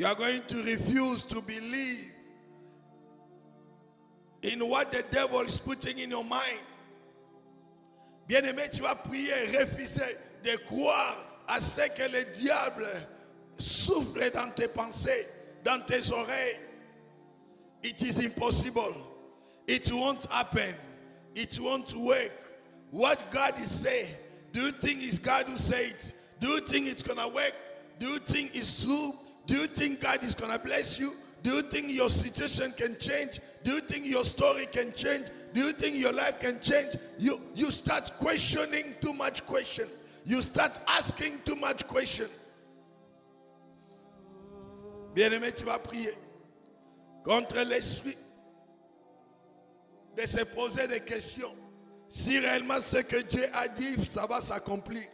You are going to refuse to believe in what the devil is putting in your mind. Bien-aimé, tu vas prier, refuser de croire à ce que le diable souffle dans tes pensées, dans tes oreilles. It is impossible. It won't happen. It won't work. What God is saying, do you think it's God who said it? Do you think it's going to work? Do you think it's true? Do you think God is going to bless you? Do you think your situation can change? Do you think your story can change? Do you think your life can change? You start questioning too much question. You start asking too much question. Bien-aimé, tu vas prier contre l'esprit de se poser des questions. Si réellement ce que Dieu a dit, ça va s'accomplir.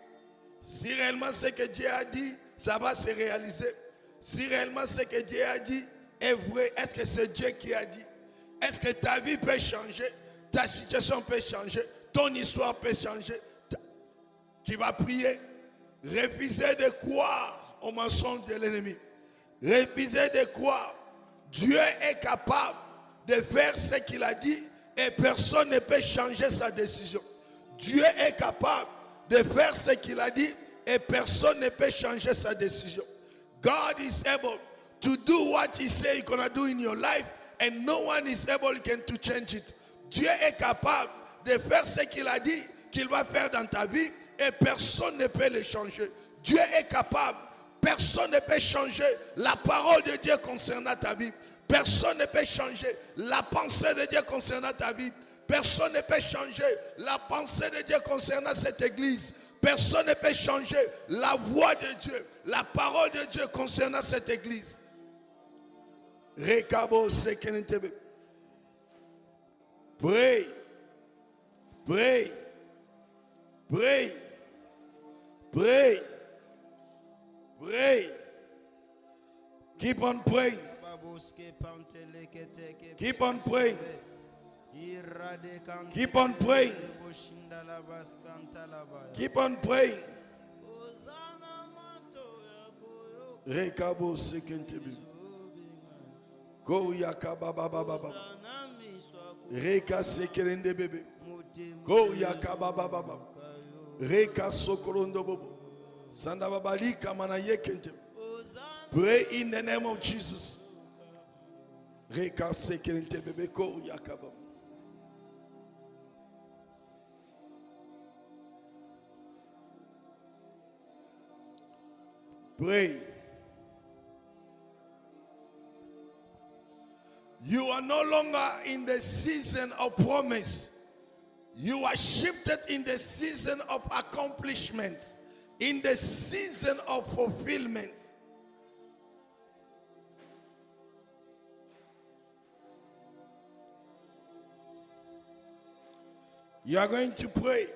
Si réellement ce que Dieu a dit, ça va se réaliser. Si réellement ce que Dieu a dit est vrai, est-ce que c'est Dieu qui a dit? Est-ce que ta vie peut changer? Ta situation peut changer? Ton histoire peut changer? Tu vas prier. Refuser de croire au mensonge de l'ennemi. Refuser de croire. Dieu est capable de faire ce qu'il a dit et personne ne peut changer sa décision. Dieu est capable de faire ce qu'il a dit et personne ne peut changer sa décision. God is able to do what he said he's going to do in your life and no one is able to change it. Dieu est capable de faire ce qu'il a dit qu'il va faire dans ta vie et personne ne peut le changer. Dieu est capable. Personne ne peut changer la parole de Dieu concernant ta vie. Personne ne peut changer la pensée de Dieu concernant ta vie. Personne ne peut changer la pensée de Dieu concernant cette église. Personne ne peut changer la voix de Dieu, la parole de Dieu concernant cette église. Pray. Pray. Pray. Pray. Pray. Keep on praying. Keep on praying. Keep on praying. Keep on praying. Rekabo sekentebe. Go yakaba baba baba. Reka sekerende bebe. Go yakaba baba baba. Reka sokorondo bobo. Sanda babali kamana yekente. Pray in the name of Jesus. Reka sekerende bebe go yakaba. Pray. You are no longer in the season of promise. You are shifted in the season of accomplishment, in the season of fulfillment. You are going to pray.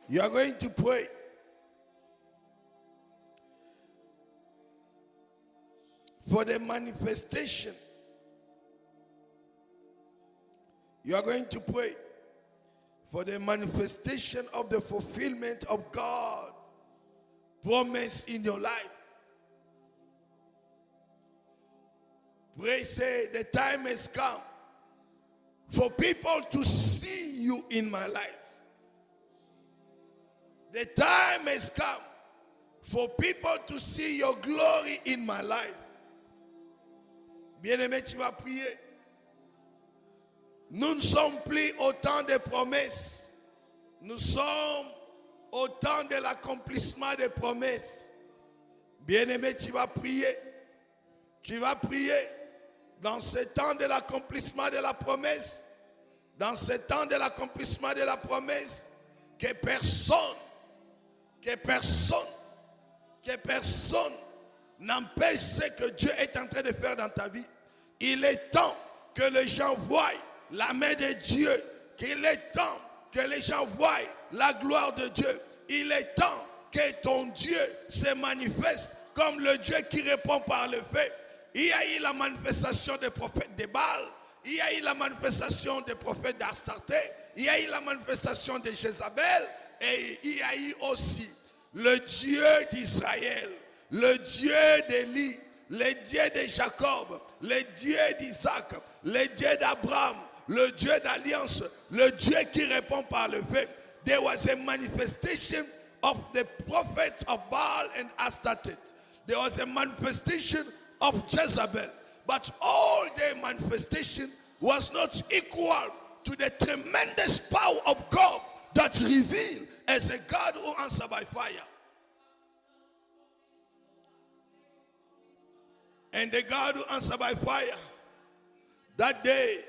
You are going to pray. For the manifestation. You are going to pray for the manifestation of the fulfillment of God's promise in your life. Pray, say, the time has come for people to see you in my life. The time has come for people to see your glory in my life. Bien-aimé, tu vas prier. Nous ne sommes plus au temps des promesses. Nous sommes au temps de l'accomplissement des promesses. Bien-aimé, tu vas prier. Tu vas prier dans ce temps de l'accomplissement de la promesse. Dans ce temps de l'accomplissement de la promesse. Que personne n'empêche ce que Dieu est en train de faire dans ta vie. Il est temps que les gens voient la main de Dieu. Qu'il est temps que les gens voient la gloire de Dieu. Il est temps que ton Dieu se manifeste comme le Dieu qui répond par le fait. Il y a eu la manifestation des prophètes de Baal. Il y a eu la manifestation des prophètes d'Astarté. Il y a eu la manifestation de Jézabel. Et il y a eu aussi le Dieu d'Israël. le Dieu d'Élie, le Dieu de Jacob, le Dieu d'Isaac, le Dieu d'Abraham, le Dieu d'alliance, le Dieu qui répond par le fait. There was a manifestation of the prophet of Baal and Astartes. There was a manifestation of Jezebel. But all their manifestation was not equal to the tremendous power of God that revealed as a God who answers by fire. And the God who answered by fire, that day,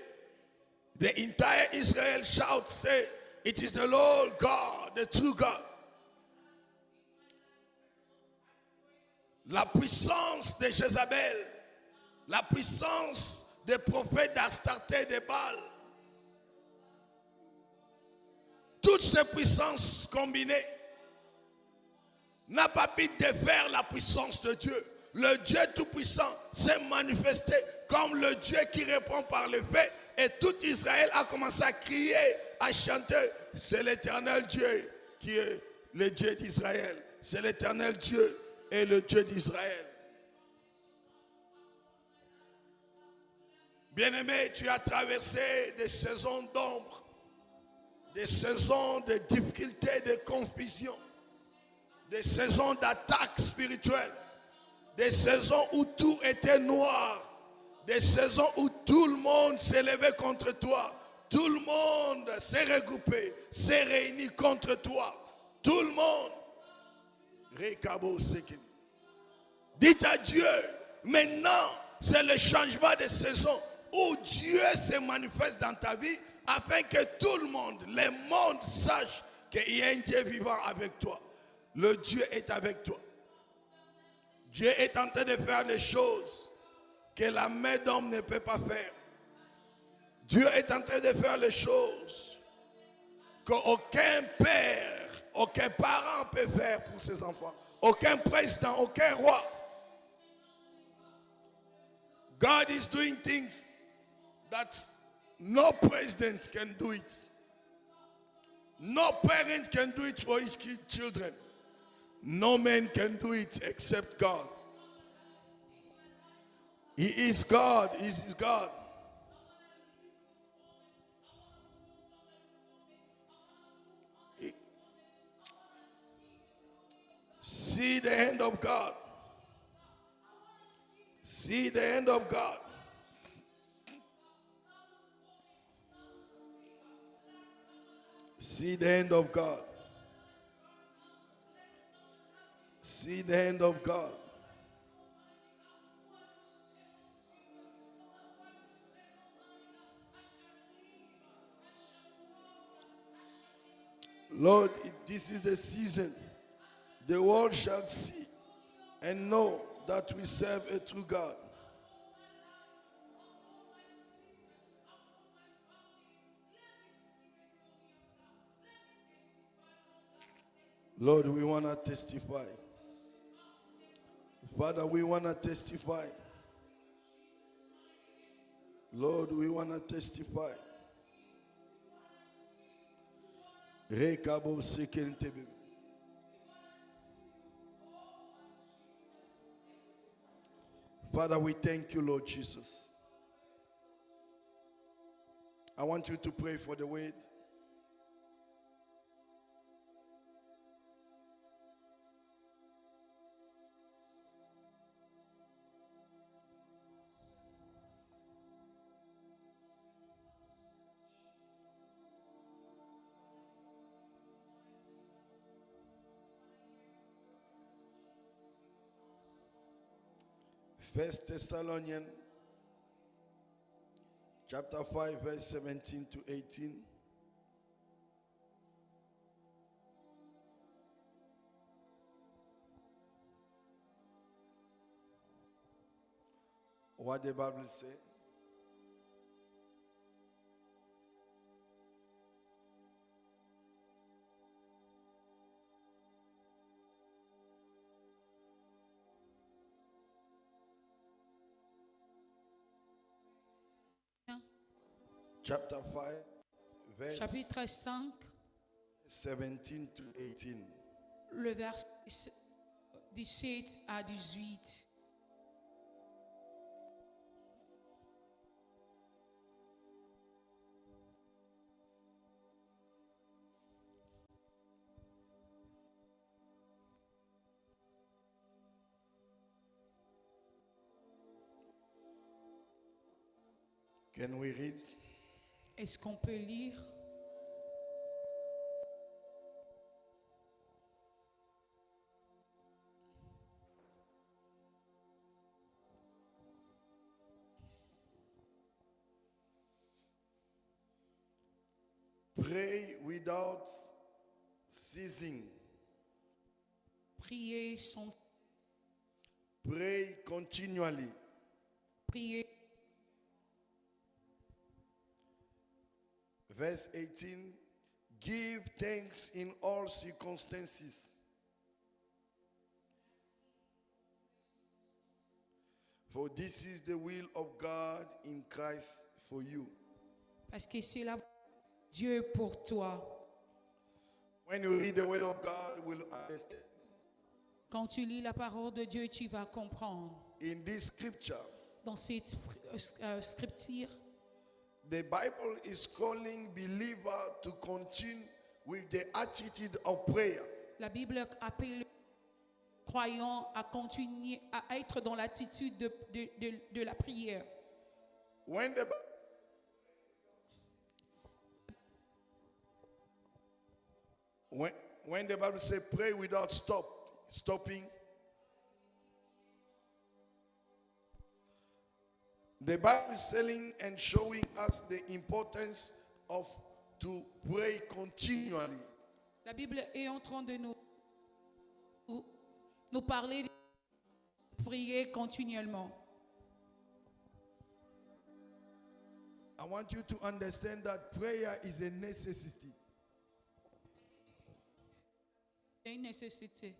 the entire Israel shout, say, it is the Lord God, the true God. La puissance de Jézabel, la puissance des prophètes d'Astarté de Baal, toutes ces puissances combinées n'a pas pu défaire la puissance de Dieu. Le Dieu Tout-Puissant s'est manifesté comme le Dieu qui répond par le fait. Et tout Israël a commencé à crier, à chanter. C'est l'Éternel Dieu qui est le Dieu d'Israël. C'est l'Éternel Dieu et le Dieu d'Israël. Bien-aimé, tu as traversé des saisons d'ombre, des saisons de difficultés, de confusion, des saisons d'attaques spirituelles. Des saisons où tout était noir. Des saisons où tout le monde s'est levé contre toi. Tout le monde s'est regroupé, s'est réuni contre toi. Tout le monde. Dites à Dieu, maintenant, c'est le changement de saison où Dieu se manifeste dans ta vie afin que tout le monde, le monde sache qu'il y a un Dieu vivant avec toi. Le Dieu est avec toi. Dieu est en train de faire des choses que la main d'homme ne peut pas faire. Dieu est en train de faire les choses qu'aucun père, aucun parent peut faire pour ses enfants. Aucun président, aucun roi. God is doing things that no president can do it. No parent can do it for his children. No man can do it except God. He is God. He is God. See the hand of God. See the hand of God. See the hand of God. See the hand of God. Lord, this is the season. The world shall see and know that we serve a true God. Lord, we want to testify. Father, we want to testify. Lord, we want to testify. Father, we thank you, Lord Jesus. I want you to pray for the word. First Thessalonians chapter 5 verse 17 to 18. What the Bible say? Chapter 5, verse Chapitre 5, 17 to 18. le verset 17 à 18. Can we read? Est-ce qu'on peut lire? Pray without ceasing. Prier sans Pray continually. prier. Verse 18. Give thanks in all circumstances. For this is the will of God in Christ for you. Parce que c'est la Dieu pour toi. When you read the word of God, you will understand. Quand tu lis la parole de Dieu, tu vas comprendre. In this scripture, Dans cette scripture, the Bible is calling believer to continue with the attitude of prayer. la Bible appelle les croyants à continuer à être dans l'attitude de la prière. When the when the Bible says pray without stopping, the Bible is telling and showing us the importance of to pray continually. La Bible est en train de nous parler de prier continuellement. I want you to understand that prayer is a necessity. C'est une nécessité.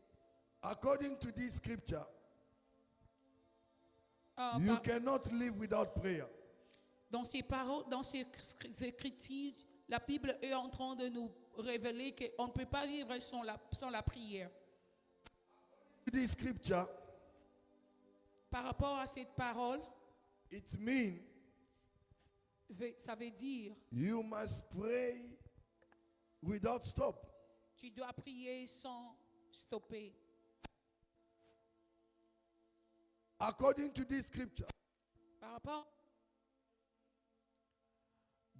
According to this scripture, Ah, you cannot live without prayer. Dans ces paroles, dans ces écritures, la Bible est en train de nous révéler qu'on ne peut pas vivre sans la prière. This scripture, Par rapport à cette parole, it means ça veut dire you must pray without stop. tu dois prier sans stopper. According to this scripture, Par rapport,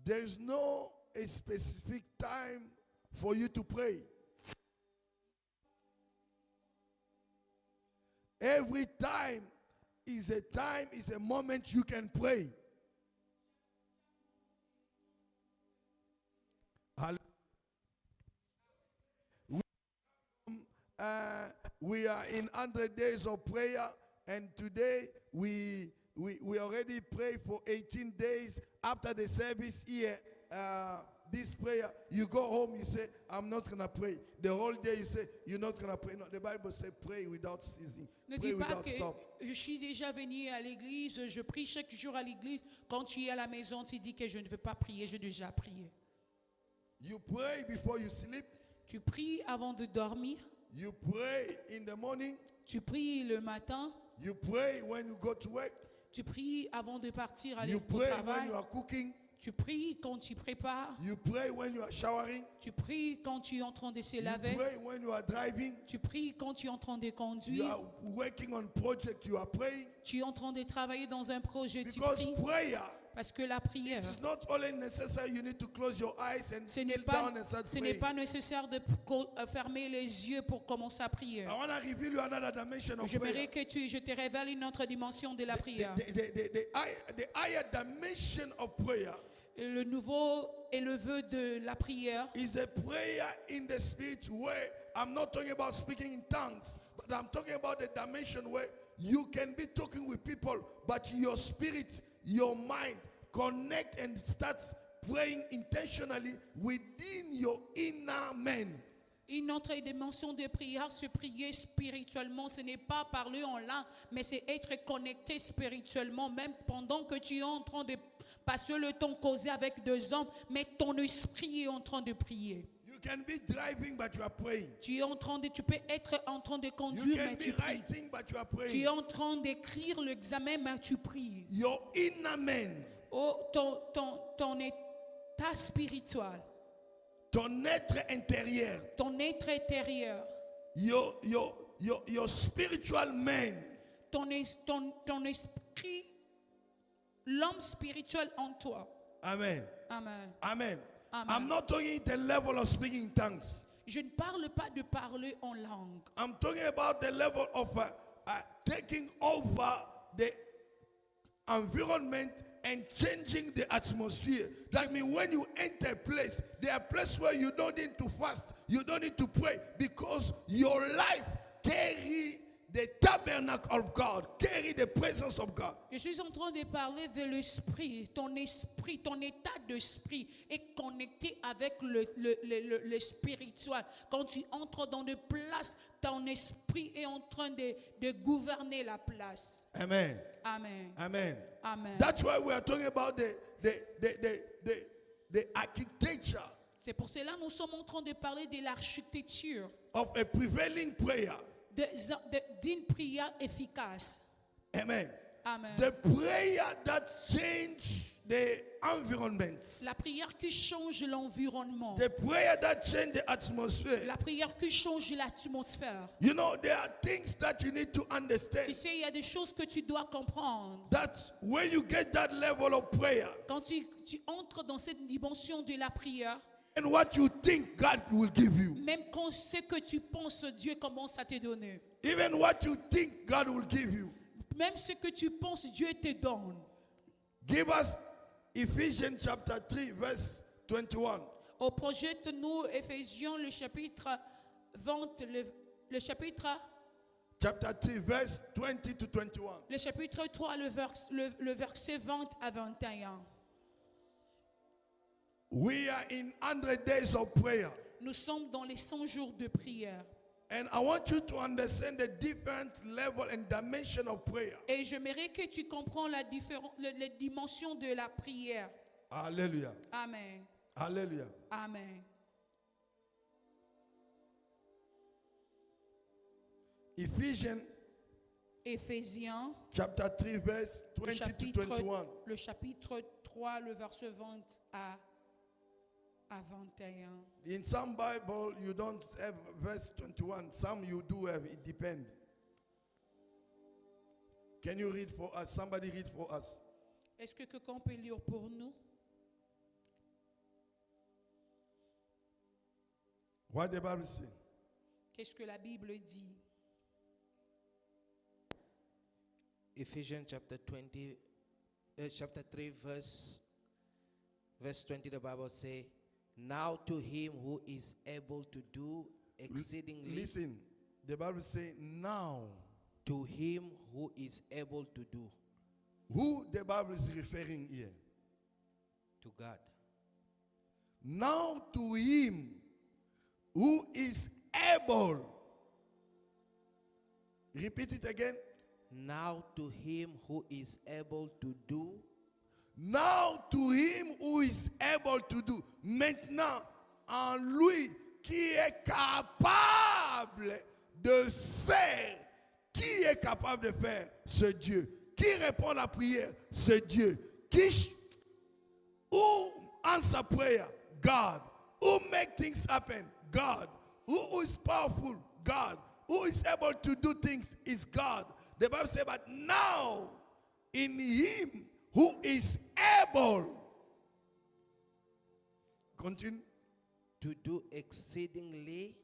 there is no a specific time for you to pray. Every time is a moment you can pray. Hallelujah. We are in 100 days of prayer, and today we already prayed for 18 days after the service here. This prayer, you go home, you say, I'm not going to pray. The whole day you say, you're not going to pray. No, the Bible says, pray without ceasing. ne Pray dis pas without que stop. je suis déjà venu à l'église, je prie chaque jour à l'église. Quand tu es à la maison, tu dis que je ne veux pas prier, j'ai déjà prié. You pray before you sleep. Tu pries avant de dormir, You pray in the morning. tu pries le matin, You pray when you go to work. tu pries avant de partir aller You au pray when travail, you are cooking. tu pries quand tu prépares, You pray when you are showering. tu pries quand tu es en train de se You laver, pray when you are driving. tu pries quand tu es en train de You conduire, are working on project. You are praying. tu es en train de travailler dans un projet, tu Because pries. prayer, Parce que la prière, it is not only necessary you need to close your eyes and ce n'est kneel pas, down and start ce n'est praying. pas nécessaire de fermer les yeux pour commencer à prier. I want to reveal you another dimension of J'aimerais prayer. que je te révèle une autre dimension de la prière. The higher dimension of prayer Et le nouveau et le vœu de la prière, is a prayer in the spirit where I'm not talking about speaking in tongues, but I'm talking about the dimension where you can be talking with people, but your spirit, your mind connect and start praying intentionally within your inner man. une autre dimension de prière, se prier spirituellement, ce n'est pas parler en langue, mais c'est être connecté spirituellement, même pendant que tu es en train de passer le temps causer avec deux hommes, mais ton esprit est en train de prier. You can be driving, but you are praying. Tu peux être en train de You conduire, can mais be tu pries. writing, but you are Tu es praying. en train d'écrire l'examen, mais tu pries. Your inner man, Oh, ton état spirituel, ton être intérieur, ton être intérieur, your spiritual man, ton esprit, l'homme spirituel en toi. amen, Amen. amen. Amen. I'm not talking the level of speaking in tongues. Je ne parle pas de parler en langue. I'm talking about the level of taking over the environment and changing the atmosphere. That means when you enter a place, there are places where you don't need to fast, you don't need to pray, because your life carry the tabernacle of God, carry the presence of God. Je suis en train de parler de l'esprit, ton état d'esprit est connecté avec le spirituel. Quand tu entres dans des places, ton esprit est en train de gouverner la place. Amen. Amen. Amen. Amen. That's why we are talking about the architecture C'est pour cela que nous sommes en train de parler de l'architecture of a prevailing prayer. d'une prière efficace. Amen. Amen. The prayer that change the environment. La prière qui change l'environnement. The prayer that change the atmosphere. La prière qui change l'atmosphère. You know, there are things that you need to understand. Tu sais, il y a des choses que tu dois comprendre. That when you get that level of prayer, Quand tu entres dans cette dimension de la prière, and what you think God will give you, même quand ce que tu penses, Dieu commence à te donner. even what you think God will give you. Même ce que tu penses, Dieu te donne. Give us Ephesians chapter 3, verse 21. Au projette-nous Éphésiens le chapitre 20, le chapitre Chapter 3, verse 20 to 21. Le chapitre 3, le verset 20 à 21. We are in 100 days of prayer. Nous sommes dans les 100 jours de prière. And I want you to understand the different level and dimension of prayer. Et j'aimerais que tu comprends les dimensions de la prière. Hallelujah. Amen. Hallelujah. Amen. Éphésiens, chapter 3, verse 20 to 21. le chapitre 3, le verset 20 à 21. In some Bible, you don't have verse 21. Some you do have. It depends. Can you read for us? Somebody read for us. Est-ce que quelqu'un peut lire pour nous? What the Bible say? Qu'est-ce que la Bible dit? Ephesians chapter 3, verse 20, the Bible says, now to him who is able to do exceedingly. Listen, the Bible say now. To him who is able to do. Who the Bible is referring here? To God. Now to him who is able. Repeat it again. Now to him who is able to do. Now to him who is able to do. Maintenant, en lui qui est capable de faire. Qui est capable de faire? Ce Dieu. Qui répond à la prière? Ce Dieu. Who answer prayer? God. Who make things happen? God. Who is powerful? God. Who is able to do things is God. The Bible says, but now in him who is able. Continue. To do exceedingly.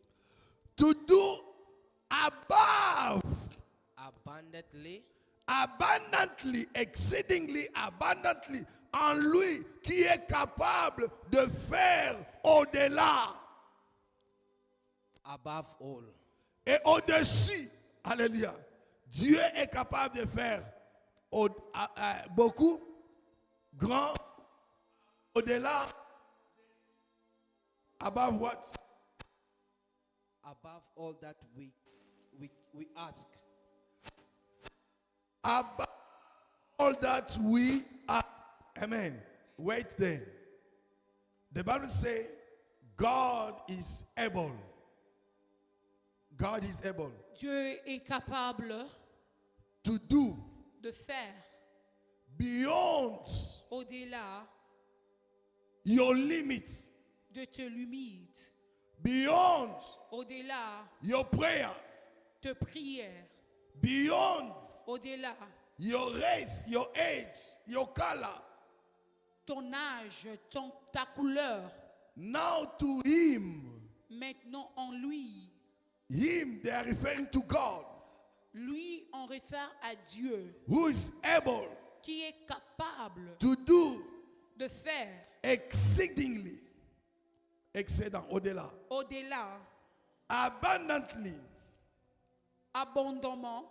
To do above. Abundantly, exceedingly abundantly, en lui qui est capable de faire au-delà. Above all. Et au-dessus. Alléluia. Dieu est capable de faire beaucoup, grand, au-delà. Above what? Above all that we ask. Above all that we are. Amen. Wait there. The Bible says God is able. God is able Dieu est capable to do de faire beyond au-delà your limits, de tes limites, beyond au-delà your prayer, de prière, beyond au-delà your race, your age, your color. ton âge, ta couleur. Now to him, Maintenant en lui. him they are referring to God, Lui, on réfère à Dieu who is able qui est capable to do de faire exceedingly, excellent, au-delà, au-delà, abundantly, abondamment,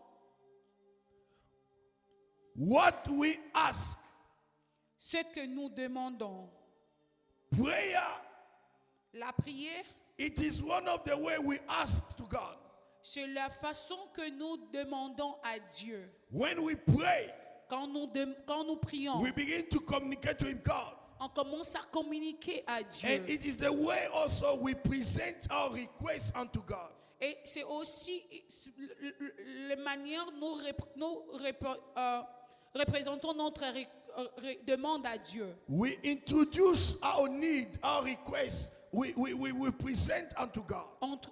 what we ask. ce que nous demandons. Prayer, La prière, it is one of the way we ask to God. c'est la façon que nous demandons à Dieu. When we pray, Quand nous prions, we begin to communicate with God. on commence à communiquer à Dieu. And it is the way also we present our requests unto God. Et c'est aussi la manière nous représentons notre demande à Dieu. We introduce our need, our requests. We present unto God.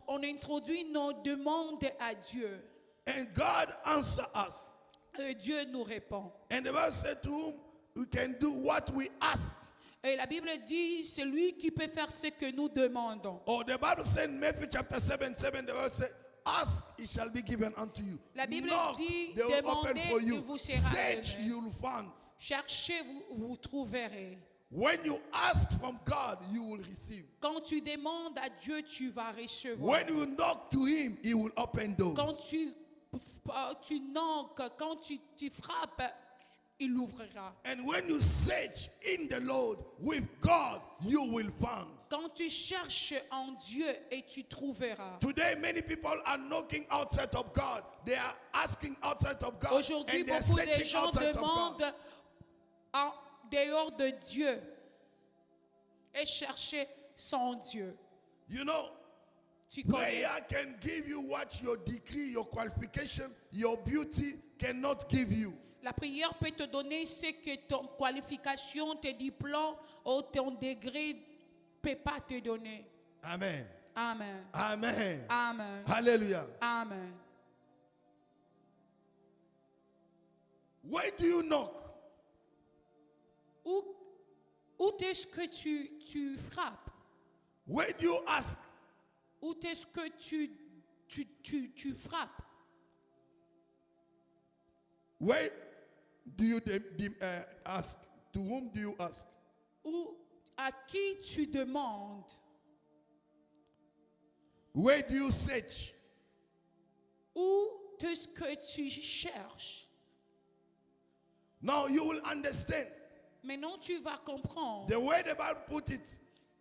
On introduit nos demandes à Dieu. And God answers us. Et Dieu nous répond. And the Bible said to whom we can do what we ask. Et la Bible dit, c'est lui qui peut faire ce que nous demandons. Or the Bible said in Matthew chapter 7:7, the Bible said, ask, it shall be given unto you. La Bible Knock, dit, they will open demandez, for il you. vous sera Search, donné. you will find. Cherchez, vous trouverez. When you ask from God, you will receive. Quand tu demandes à Dieu, tu vas recevoir. When you knock to him, he will open doors. Quand tu knocks, quand tu frappes, il ouvrira. And when you search in the Lord with God, you will find. Quand tu cherches en Dieu et tu trouveras. Today, many people are knocking outside of God. They are asking outside of God. Aujourd'hui, And they are beaucoup de searching gens outside of God. demandent en dehors de Dieu et chercher sans Dieu. You know, Tu connais? prayer can give you what your degree, your qualification, your beauty cannot give you. La prière peut te donner ce que ton qualification, tes diplômes ou ton degré ne peut pas te donner. Amen. Amen. Amen. Amen. Hallelujah. Amen. Why do you knock? Où est-ce que tu frappes? Why do you ask? Où est-ce que tu frappes? Why do you ask? To whom do you ask? Ou à qui tu demandes? Where do you search? Où est-ce que tu cherches? Now you will understand Maintenant, tu vas comprendre the way the Bible put it.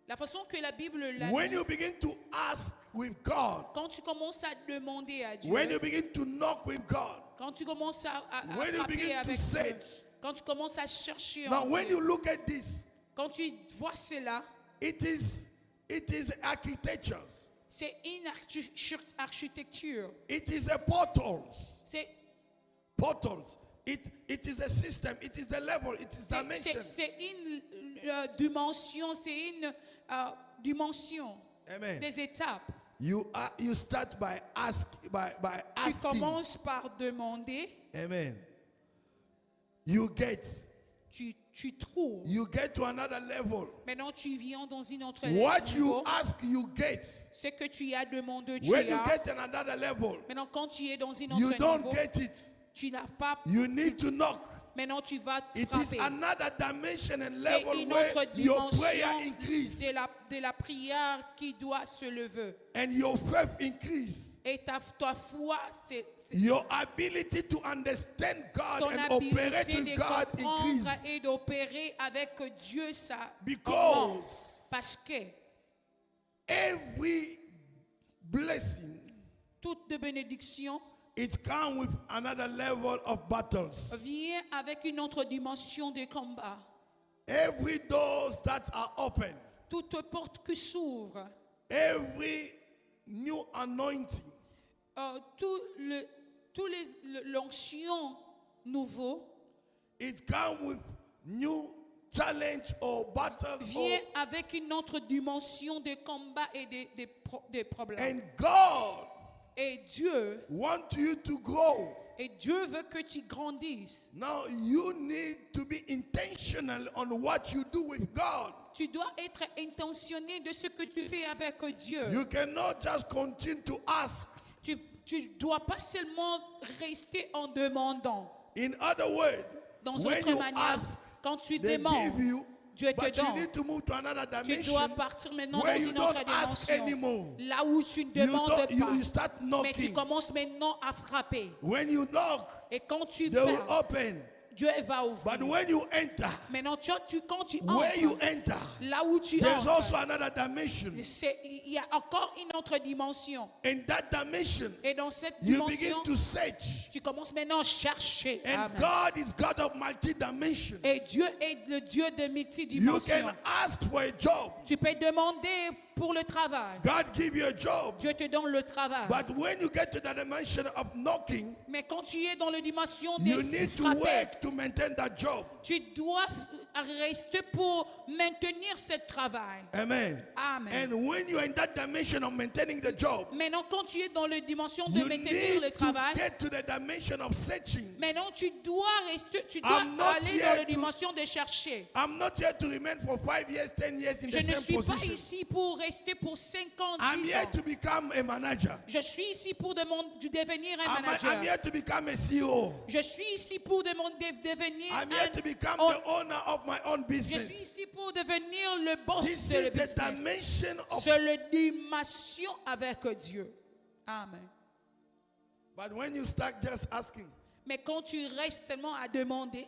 la façon que la Bible l'a When dit. you begin to ask with God, Quand tu commences à demander à Dieu, when you begin to knock with God, quand tu commences à when you frapper begin to avec Dieu, search. quand tu commences à chercher Now en when Dieu, you look at this, quand tu vois cela, it is architectures. c'est une architecture. It is a portals. C'est Portals. It is a system. It is the level. It is dimension. c'est une dimension, c'est une dimension Amen. des étapes. You start by Tu asking. commences par demander, Amen. You get tu trouves. to another level. Maintenant, tu viens dans une autre What niveau. you ask, you get. Ce que tu as demandé, tu When you as. get another level, Maintenant, quand tu es dans une you autre don't niveau, get it. tu n'as pas. You need to knock. Maintenant, tu vas It is frapper. another dimension and C'est level une where autre your prayer dimension increase de la prière qui doit se lever. and your faith increase. Et ta foi, c'est Your ability to understand God ton and operate habilité with de God comprendre increase. et d'opérer avec Dieu, ça augmente. Because Parce que every blessing, toute de bénédiction it comes with another level of battles. vient avec une autre dimension de combat. Every doors that are open, toute porte qui s'ouvre, every new anointing, l'onction nouveau it comes with new challenge or battle. vient avec une autre dimension de combat et de problèmes. And God Et Dieu wants you to grow. Et Dieu veut que tu grandisses. Now you need to be intentional on what you do with God. Tu dois être intentionné de ce que tu fais avec Dieu. You cannot just continue to ask. Tu dois pas seulement rester en demandant. In other words, Dans when autre you manière, ask, quand tu they demandes, give you, Dieu te but you donne. need to move to another Tu dimension dois partir maintenant where dans you une autre don't ask dimension. anymore. Là où tu ne You, demandes don't, pas. you start Mais tu knocking. commences maintenant à frapper. When you knock, Et quand tu they will frappes, open. Dieu va But ouvrir. when you enter, Maintenant, quand tu where you entres, enter, là où tu there's entres, also another dimension. il y a encore une autre dimension. In that dimension, Et dans cette you begin dimension, to search. tu commences maintenant à chercher. And Amen. God is God of multi-dimension. Et Dieu est le Dieu de You multidimensions. can ask for a job. Tu peux demander pour le travail. God give you a job. Dieu te donne le travail. But when you get to the dimension of knocking, Mais quand tu es dans la dimension you de need to frapper, work to maintain that job. tu dois rester pour maintenir ce travail. Amen. Amen. And when you're in that dimension of maintaining the job, Maintenant, quand tu es dans la dimension de you maintenir le need to travail, get to the dimension of searching. maintenant tu dois dois I'm not aller here dans la to- dimension de chercher. I'm not here to remain for 5 years, 10 years in Je the ne same suis pas position. ici pour rester pour 5 ans, I'm 10 here ans. to become a manager. Je suis ici pour devenir un I'm manager. here to become a CEO. Je suis ici pour devenir I'm here to become un- the owner of my own Je business. suis ici pour devenir le boss This de le is the business. dimension of. C'est la dimension avec Dieu. Amen. But when you start just asking, Mais quand tu restes seulement à demander,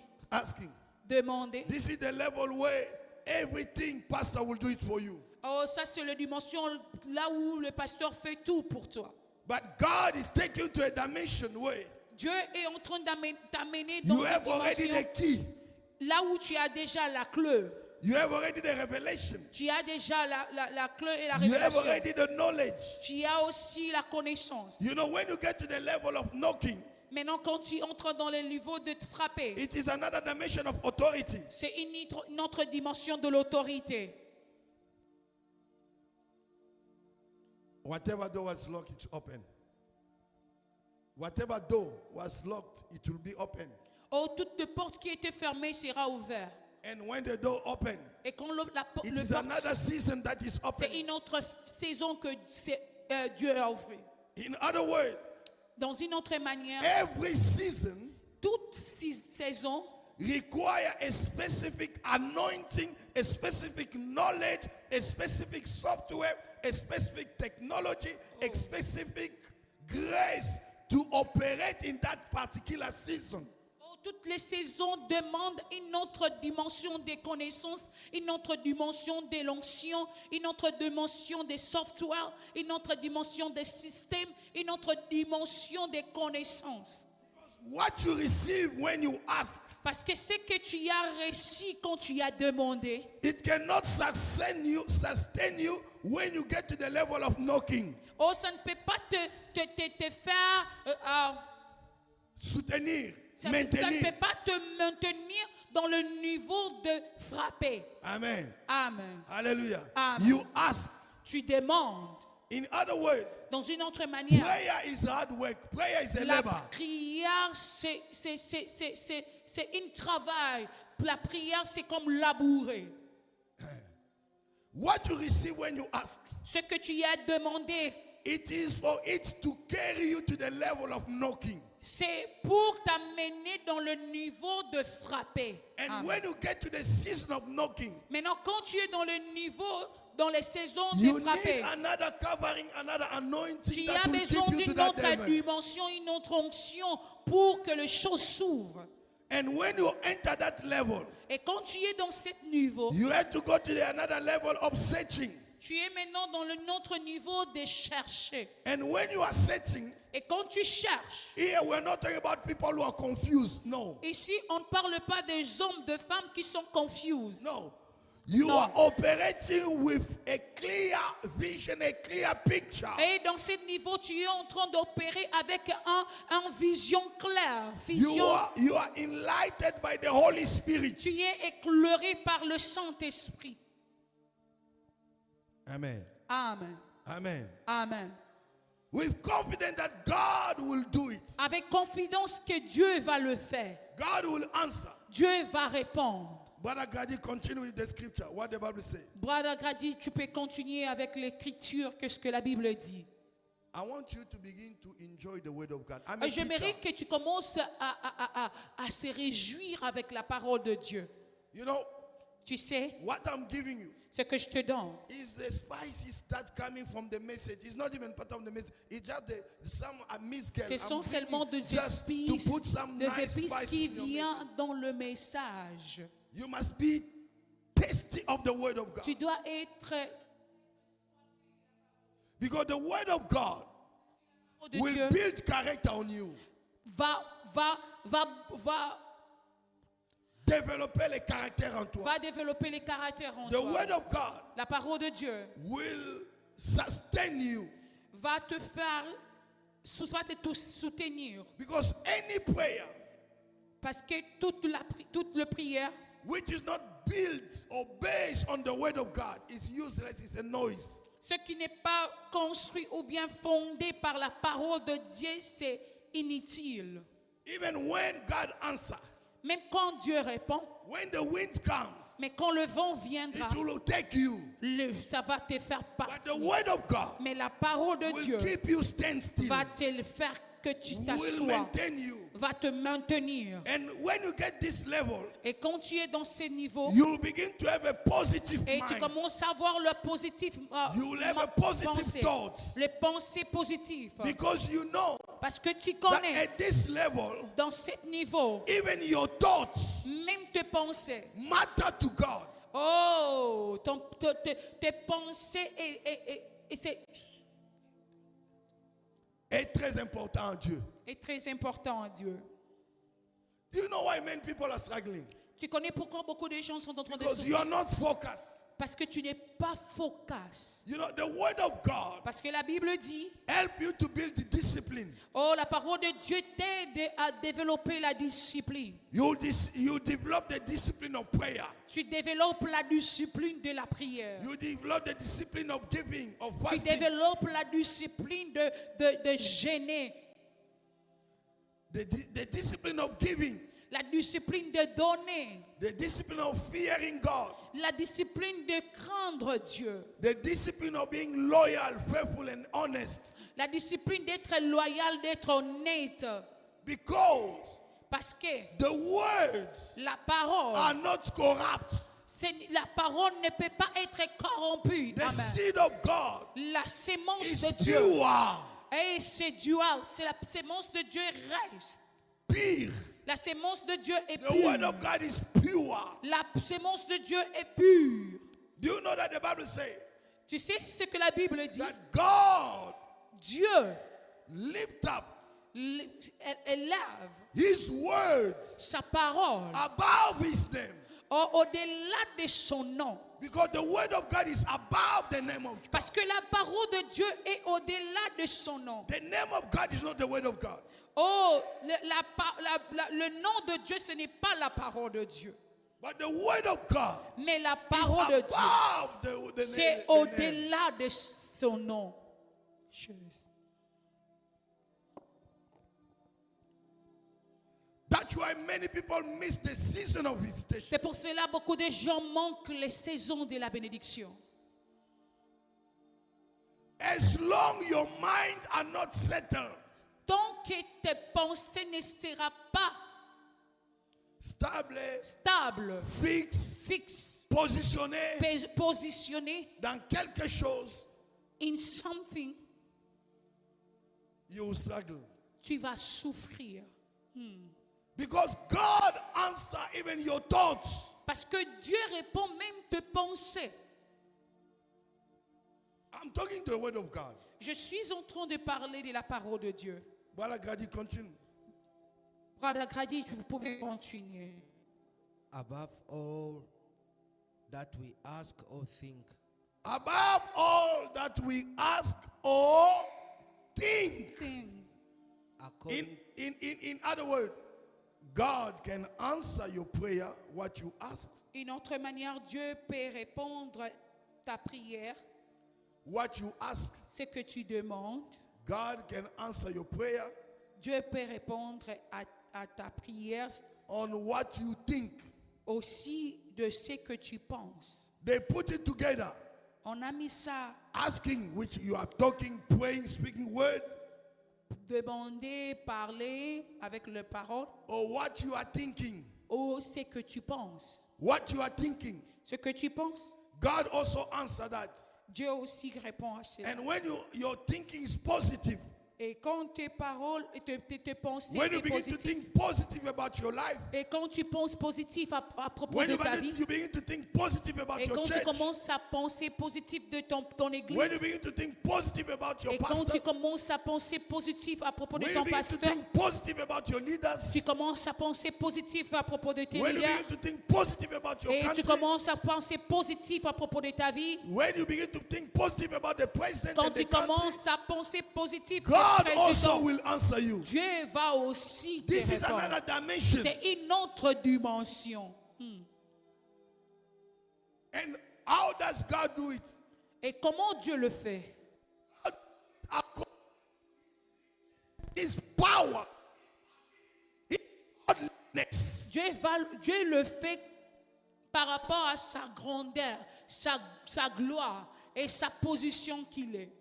this is the level where everything pastor will do it for you. oh, ça c'est la dimension là où le pasteur fait tout pour toi. But God is taking you to a dimension where Dieu est en train t'amener dans you cette have already dimension the key. là où tu as déjà la clé. You have already the revelation. Tu as déjà la clé et la You have révélation. already the knowledge. Tu as aussi la connaissance. You know, when you get to the level of knocking, Maintenant, quand tu entres dans le niveau de te frapper, it is another dimension of authority. c'est une autre dimension de l'autorité. Whatever door was locked, it's open. Whatever door was locked, it will be open. Oh, toute porte qui était fermée sera ouverte. And when the door open, Et quand it le is another season that is open. c'est une autre saison que Dieu a ouverte. In other words, Dans une autre manière, every season toute saison require a specific anointing, a specific knowledge, a specific software, a specific technology, a specific grace to operate in that particular season. toutes les saisons demandent une autre dimension de connaissances, une autre dimension de l'onction, une autre dimension de software, une autre dimension de système, une autre dimension de connaissances. What you receive when you ask, Parce que ce que tu as reçu quand tu as demandé, it cannot sustain you when you get to the level of knocking. oh, ça ne peut pas te faire Soutenir, ça ne maintenir. peut pas te maintenir dans le niveau de frapper. Amen. Amen. Hallelujah. Amen. You ask. Tu demandes. In other words, Dans une autre manière, prayer is hard work. Prayer is a la labor. prière, c'est un travail. La prière, c'est comme labourer. What you receive when you ask, Ce que tu as demandé, it is for it to carry you to the level of knocking. c'est pour t'amener dans le niveau de frapper. And Amen. when you get to the season of knocking, Maintenant, quand tu es dans le niveau, dans les saisons you de frapper, need another covering, another anointing tu that as will besoin keep you to d'une that autre level. dimension, une autre onction pour que les choses s'ouvrent. And when you enter that level, Et quand tu es dans ce niveau, you have to go to another level of searching. tu es maintenant dans le autre niveau de chercher. And when you are searching, Et quand tu cherches, here we're not talking about people who are confused. No. ici on ne parle pas des hommes, de femmes qui sont confus. No. You Non. are operating with a clear vision, a clear picture. Et dans ce niveau, tu es en train d'opérer avec un vision claire. You are enlightened by the Holy Spirit. Tu es éclairé par le Saint-Esprit. Amen. Amen. Amen. Amen. With confidence that God will do it. Avec confidence que Dieu va le faire. God will answer. Dieu va répondre. Brother Gadi, continue with the scripture. What the Bible says. Brother Grady, tu peux continuer avec l'écriture, que ce que la Bible dit. I want you to begin to enjoy the word of God. I'm a J'aimerais teacher. que tu commences à se réjouir avec la parole de Dieu. You know, Tu sais, what I'm giving you ce que je te donne, is the spices that coming from the message. It's not even part of the message. It's just some amiss girl. ce I'm sont bringing seulement des just to épices, put some des nice épices spices qui in your message. viennent dans le message. You must be tasty of the word of God. Tu dois être Because the word of God de will Dieu, build character on you. va Développer le caractère en toi. développer les caractères en The toi. word of God La parole de Dieu will sustain you. va te faire, va te soutenir. Because any prayer Parce que toute la prière which is not built or based on the word of God is useless, it's a noise. ce qui n'est pas construit ou bien fondé par la parole de Dieu, c'est inutile. Even when God answers, Même quand Dieu répond, when the wind comes, mais quand le vent viendra, it will take you. ça va te faire But partir. the word of God Mais la parole de will Dieu keep you stand still, va te le faire que tu will t'assoies, maintain you. va te maintenir. And when you get this level, Et quand tu es dans ces niveaux, you will begin to have a positive et tu mind. commences à avoir le positif, You will have a positive pensée, thoughts. les pensées positives. Because you know Parce que tu that connais, at this level, dans ce niveau, even your thoughts même tes pensées, matter to God. oh, tes pensées, et c'est Est très important à Dieu. est très important à Dieu. Do you know why many people are struggling? Tu connais pourquoi beaucoup de gens sont en train de Because you souffrir? are not focused. Parce que tu n'es pas focus. You know, the word of God Parce que la Bible dit, help you to build the discipline. oh, la parole de Dieu t'aide à développer la discipline. You develop the discipline of prayer. Tu développes la discipline de la prière. You develop the discipline of giving, of Tu fasting. développes la discipline de jeûner. The discipline of giving. La discipline de donner. The discipline of fearing God. La discipline de craindre Dieu. The discipline of being loyal, faithful, and honest. La discipline d'être loyal, d'être honnête. Because Parce que the words la parole, are not corrupt. la parole ne peut pas être corrompue. The Amen. seed of God La sémence is de Dieu, pure, et c'est dual, c'est la sémence de Dieu reste. pure. La sémence de Dieu est The word pure. of God is pure. La sémence de Dieu est pure. Do you know that the Bible says Tu sais ce que la Bible dit? that God Dieu lift up élève His word sa parole above His name? au-delà de son nom. Because the word of God is above the name of God. Parce que la parole de Dieu est au-delà de son nom. The name of God is not the word of God. Oh, le nom de Dieu, ce n'est pas la parole de Dieu. But the word of God Mais la is parole de Dieu, above the c'est name. au-delà de son nom. That's why many people miss the season of visitation. C'est pour cela beaucoup de gens manquent les saisons de la bénédiction. As long your mind are not settled, Tant que tes pensées ne seront pas stables, fixes, positionnées dans quelque chose, in something, you will struggle. tu vas souffrir. Because God answers even your thoughts. Parce que Dieu répond même tes pensées. I'm talking to the word of God. Je suis en train de parler de la parole de Dieu. Brother Grady, continue. Brother Grady, vous pouvez continuer. Above all, that we ask or think, Above all that we ask or think. Thing. according In other words, God can answer your prayer, what you ask. Une autre manière, Dieu peut répondre ta prière, What you ask, ce que tu demandes. God can answer your prayer Dieu peut répondre à ta prière on what you think. aussi de ce que tu penses. They put it together, On a mis ça, asking which you are talking, praying, speaking word, demander, parler avec le parole, or what you are thinking. ou ce que tu penses. What you are thinking. Ce que tu penses, God also answer that. Dieu aussi répond à cela. And when your thinking is positive, Et quand tes paroles et tes pensées when you sont begin to positives, think positive about your life, et quand tu penses positif à propos when de ta vie, you begin to think positive about et your quand tu church, commences à penser positif de ton when you église, begin to think positive about your et quand pastor, tu commences à penser positif à propos de when ton you begin to pasteur, think positive about your leaders, tu commences à penser positif à propos de tes when you leaders, begin to think positive about your et tu country, commences à penser positif à propos de ta vie, when you begin to think positive about the president quand and the tu country, commences à penser positif au God also président, will answer you. Dieu va aussi te This is répondre. another dimension. C'est une autre dimension. And how does God do it? Et comment Dieu le fait? His power, His godliness. Dieu le fait par rapport à sa grandeur, sa gloire et sa position qu'il est.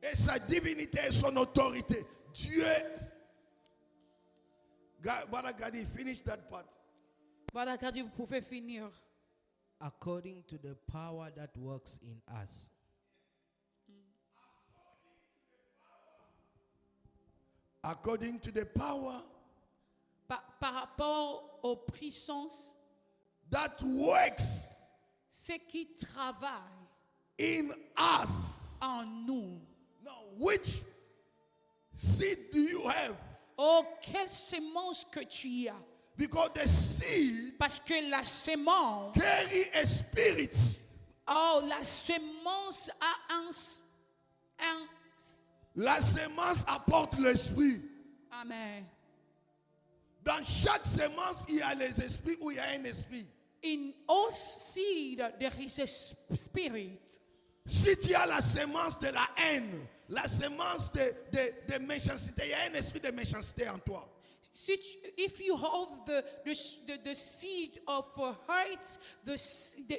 Et sa divinité et son autorité. Dieu. Brother Gadi, finish that part. Voilà, regardez, vous pouvez finir. according to the power that works in us. According to the power Par rapport aux puissances, that works ce qui travaille in us. en nous. Now, which seed do you have? Oh, quelle sémence que tu as. Because the seed Parce que la sémence, carry a spirit. oh, la sémence a un La sémence apporte l'esprit. Amen. Dans chaque sémence, il y a les esprits ou il y a un esprit. In all seed there is a spirit. Si tu as la sémence de la haine, la sémence de méchanceté, il y a un esprit de méchanceté en toi. If you have the seed of hurt,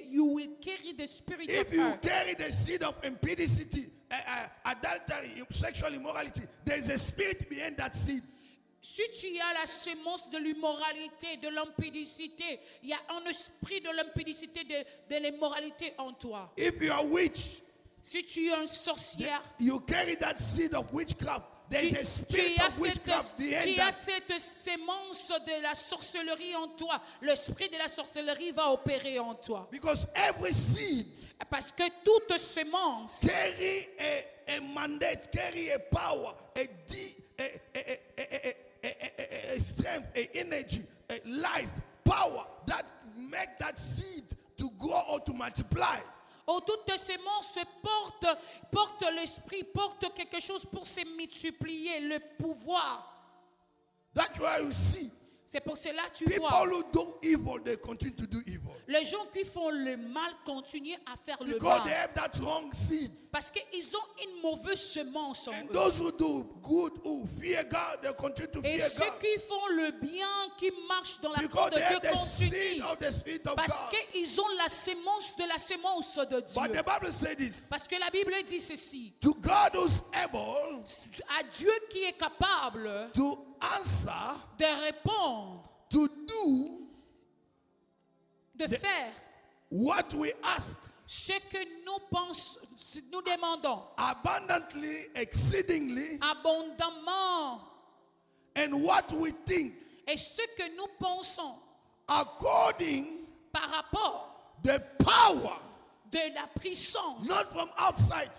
you will carry the spirit If of you hurt. carry the seed of impudicity, adultery, sexual immorality, there is a spirit behind that seed. Si tu as la sémence de l'immoralité, de l'impudicité, il y a un esprit de l'impudicité, de l'immoralité en toi. If you are witch, Si tu es un sorcière, you carry that seed of witchcraft. There is a spirit of witchcraft behind tu that. as cette sémence de la sorcellerie en toi. L'esprit de la sorcellerie va opérer en toi. Because every seed Parce que toute sémence carry a mandate, carry a power, a strength, a energy, a life, power that make that seed to grow or to multiply. oh, toute sémence porte l'esprit, porte quelque chose pour se multiplier, le pouvoir. That's why you see C'est pour cela que tu people vois. who do evil, they continue to do evil. Les gens qui font le mal continuent à faire le Because they mal. have that wrong seed. Parce qu'ils ont une mauvaise semence en And eux. those who do good, who fear God, they continue to Et fear ceux God. qui font le bien, qui marchent dans la Because voie de they have Dieu the seed continuent. of the Spirit of Parce God. qu'ils ont la sémence de la sémence de But the Dieu. Bible says this. Parce que la Bible dit ceci. To God who's able À Dieu qui est capable to answer, de répondre, to do de faire what we asked ce que nous demandons abundantly, exceedingly, abondamment and what we think et ce que nous pensons according par rapport the power, de la puissance, not from outside,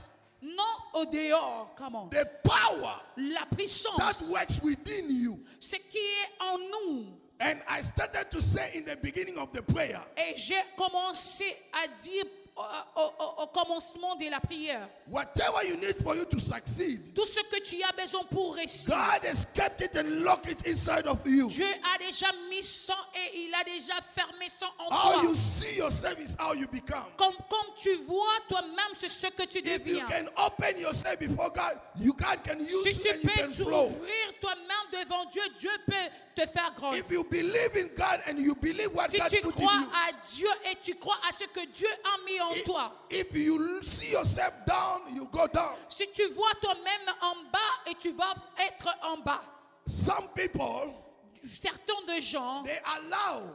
non au dehors, comment? the power La that puissance, works within you. ce qui est en nous, And I started to say in the beginning of the prayer, Et j'ai commencé à dire au commencement de la prière, whatever you need for you to succeed, tout ce que tu as besoin pour réussir, God has kept it and locked it inside of you. Dieu a déjà mis ça et il a déjà fermé ça en How toi. you see yourself is how you become. Comme tu vois toi-même, c'est ce que tu If you deviens. can open yourself before God, God can use Si you tu and you can peux flow. t'ouvrir toi-même devant Dieu, Dieu peut te faire grandir. If you believe in God and you believe what Si God tu put in crois you, à Dieu et tu crois à ce que Dieu a mis en toi, if you see yourself down, you go down. si tu vois toi-même en bas et tu vas être en bas, Some people, certains de gens, they allow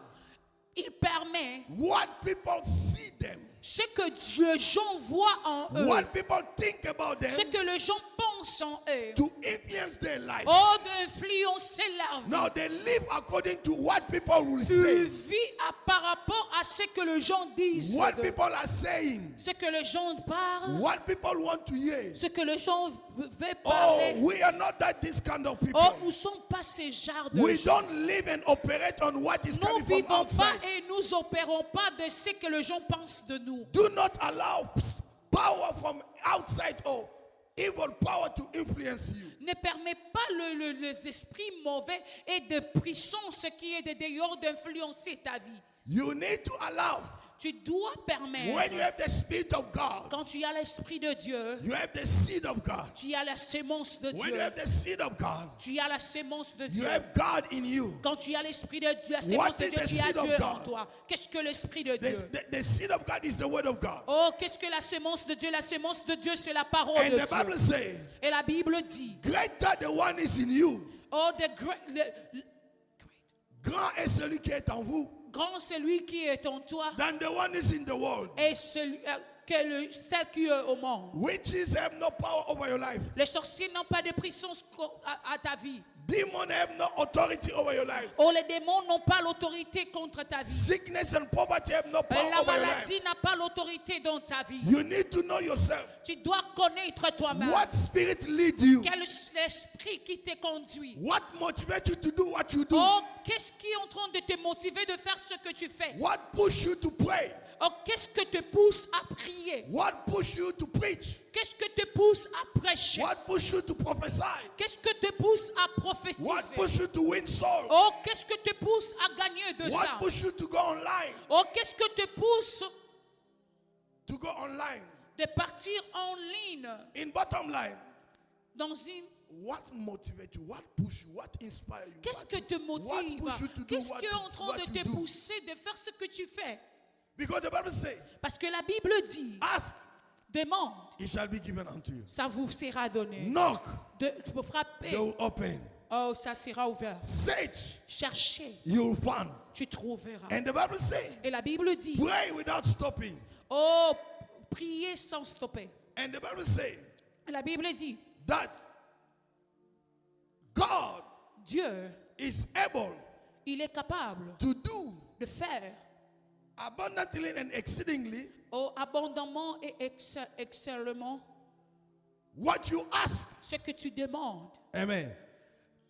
ils permettent what people see them, ce que Dieu, gens voient en eux, what people think about them, ce que les gens pensent en eux, to influence their life. oh, d'influencer leur vie. Now they live according to what people will Ils say, vivent par rapport à ce que les gens disent, what d'eux. people are saying, Ce que les gens parlent, what people want to hear. ce que les gens veulent Oh, parler. we are not this kind of people. Oh, nous ne sommes pas ces genres de We gens. don't live and operate on what is Nous coming ne from vivons pas outside. et nous opérons pas de ce que les gens pensent de nous. Do not allow power from outside or evil power to influence you. Ne permet pas les esprits mauvais et de puissance qui est de dehors d'influencer ta vie. You need to allow. Tu dois When you permettre, have the Spirit of God, quand tu as l'esprit de Dieu, you have the seed of God. tu as la sémence de When you Dieu. have the seed of God, Tu as la sémence de you Dieu. have God in you. Quand tu as l'esprit de Dieu, la sémence What de is Dieu, the tu as seed of Dieu en God? toi. Qu'est-ce que l'esprit de Dieu? The seed of God is the word of God. Oh, qu'est-ce que la sémence de Dieu? La sémence de Dieu, c'est la parole And de the Bible Dieu. says, Et la Bible dit, greater the one is in you. oh, Grand est celui qui est en vous grand celui qui est en toi than the one is in the world. et celui, celle qui est au monde. Witches have no power over your life. Les sorciers n'ont pas de puissance à ta vie. Demons have no authority over your life. Oh, les démons n'ont pas l'autorité contre ta vie. Sickness and poverty have no power La over your life. maladie n'a pas l'autorité dans ta vie. You need to know yourself. Tu dois connaître toi-même. What spirit lead you? Quel est l'esprit qui te conduit? What motivates you to do what you do? Oh, qu'est-ce qui est en train de te motiver de faire ce que tu fais? What push you to pray? Oh, qu'est-ce que te pousse à prier? What push you to preach? Qu'est-ce que te pousse à prêcher? What push you to prophesy? Qu'est-ce que te pousse à What prophétiser? push you to win souls? Oh, qu'est-ce que te pousse à gagner de What ça? push you to go online? Oh, qu'est-ce que te pousse To go online. de partir en ligne In bottom line, dans une... what motivates you? What push you? What inspires you? Qu'est-ce What que te what motive? push you to do Qu'est-ce what qui est en train what de you te do? pousser de faire ce que tu fais? Because the Bible says, Parce que la Bible dit, ask, demande, it shall be given unto you. ça vous sera donné. Knock, De frapper, they will open. oh, ça sera ouvert. Search, Chercher, you'll find. tu trouveras. And the Bible says, Et la Bible dit, pray without stopping. oh, priez sans stopper. And the Bible says Et la Bible dit, that God Dieu, is able il est capable to do de faire abundantly and exceedingly oh, abondamment et excellemment what you ask. ce que tu demandes Amen.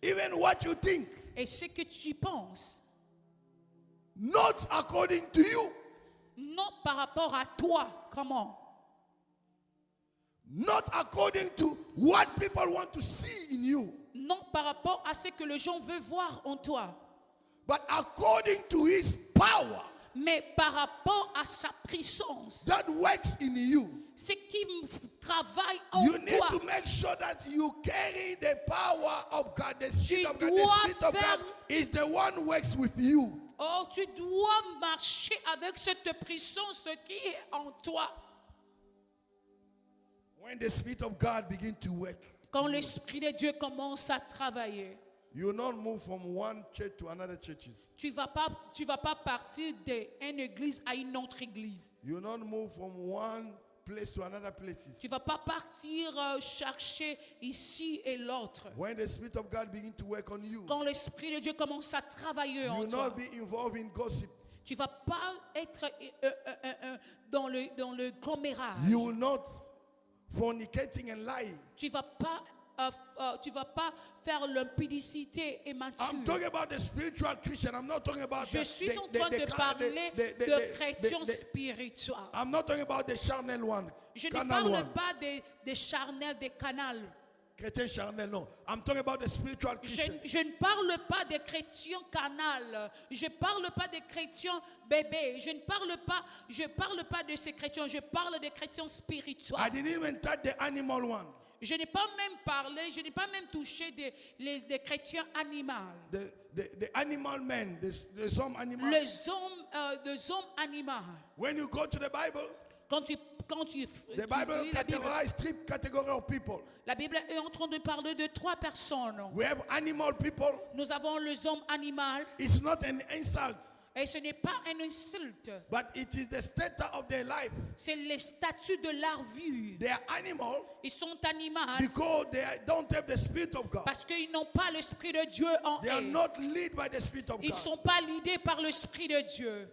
Even what you think, et ce que tu penses. not according to you, Non par rapport à toi. Comment? not according to what people want to see in you, Non par rapport à ce que les gens veulent voir en toi. but according to his power Mais par rapport à sa puissance. that works in you. Ce qui travaille en You need toi. to make sure that you carry the power of God, the Spirit of God. The dois Spirit of faire- God is the one who works with you. Oh, tu dois marcher avec cette puissance qui est en toi. When the Spirit of God begins to work, Quand l'Esprit de Dieu commence à travailler, you will not move from one church to another churches. tu vas pas partir d'une église à une autre église. You will not move from one place to another places. Tu vas pas partir chercher ici et l'autre. When the Spirit of God begins to work on you, Quand l'Esprit de Dieu commence à travailler you en will toi, not be involved in gossip. tu vas pas être dans le commérage. You will not fornicating and lying. Tu vas pas tu vas pas faire l'impudicité immature. I'm talking about the spiritual Christian. I'm not talking about Je suis en train de parler de chrétiens spirituels. I'm not talking about the charnel one. Je ne carnal parle one. pas des charnels, des canals. Chrétien charnel, no. I'm talking about the spiritual Christian. Je ne parle pas des chrétiens canal. Je ne parle pas des chrétiens bébés. Je parle pas de ces chrétiens. Je parle des chrétiens spirituels. I didn't even touch the animal one. Je n'ai pas même parlé, je n'ai pas même touché des chrétiens animaux. The animal men, the some animal. Les hommes animaux. When you go to the Bible, Quand tu the Bible lis la Bible, categorizes three categories of people. la Bible est en train de parler de 3 personnes. We have animal people. Nous avons les hommes animaux. It's not an insult, Et ce n'est pas un insulte. but it is the status of their life. C'est le statut de leur vie. They are animal Ils sont animaux because don't have the Spirit of God. parce qu'ils n'ont pas l'Esprit de Dieu en They are eux. not led by the Spirit of Ils ne God. sont pas guidés par l'Esprit de Dieu.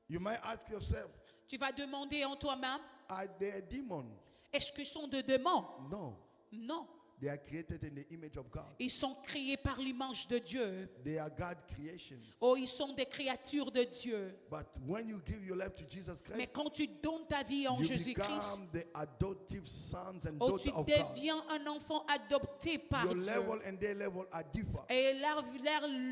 You might ask yourself, Tu vas demander en toi-même, are they demons? est-ce qu'ils sont des démons? No. Non. They are created in the image of God. Ils sont créés par l'image de Dieu. They are God creations. Oh, ils sont des créatures de Dieu. But when you give your life to Jesus Mais Christ, quand tu donnes ta vie en you Jésus-Christ, become the adoptive sons and oh, daughters tu of God. deviens un enfant adopté par Your Dieu. level and their level are different. Et leur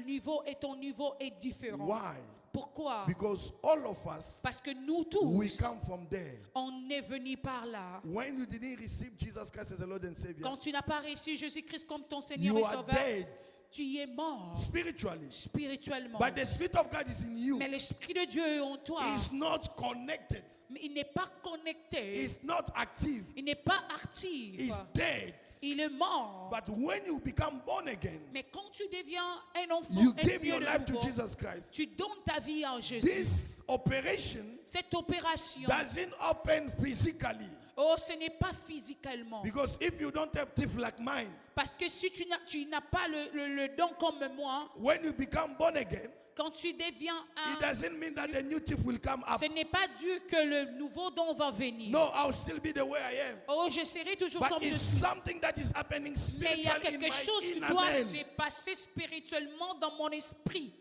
niveau et ton niveau est différent. Why? Pourquoi? Because all of us, Parce que nous we tous, come from there. on est venus par là. When you didn't receive Jesus Christ as a Lord and Savior, Quand tu n'as pas reçu Jésus-Christ comme ton Seigneur you et are Sauveur, dead tu es mort spiritually. spirituellement. But the Spirit of God is in you. Mais l'Esprit de Dieu est en toi. He's not connected. Mais il n'est pas connecté. He's not active. Il n'est pas actif. He's dead. Il est mort. But when you become born again, Mais quand tu deviens un enfant, you un give mieux your de life to nouveau, Jesus Christ. tu donnes ta vie en Jésus. This operation Cette opération, doesn't happen physically. oh, ce n'est pas physiquement. Because if you don't have teeth like mine, Parce que si tu n'as pas le don comme moi, when you become born again, quand tu deviens it un... doesn't mean that the new teeth will come up. Ce n'est pas dû que le nouveau don va venir. No, I'll still be the way I am. Oh, je serai toujours But comme je it's suis. something that is happening Mais il y a spiritually in quelque chose my qui inner doit man. se passer spirituellement dans mon esprit.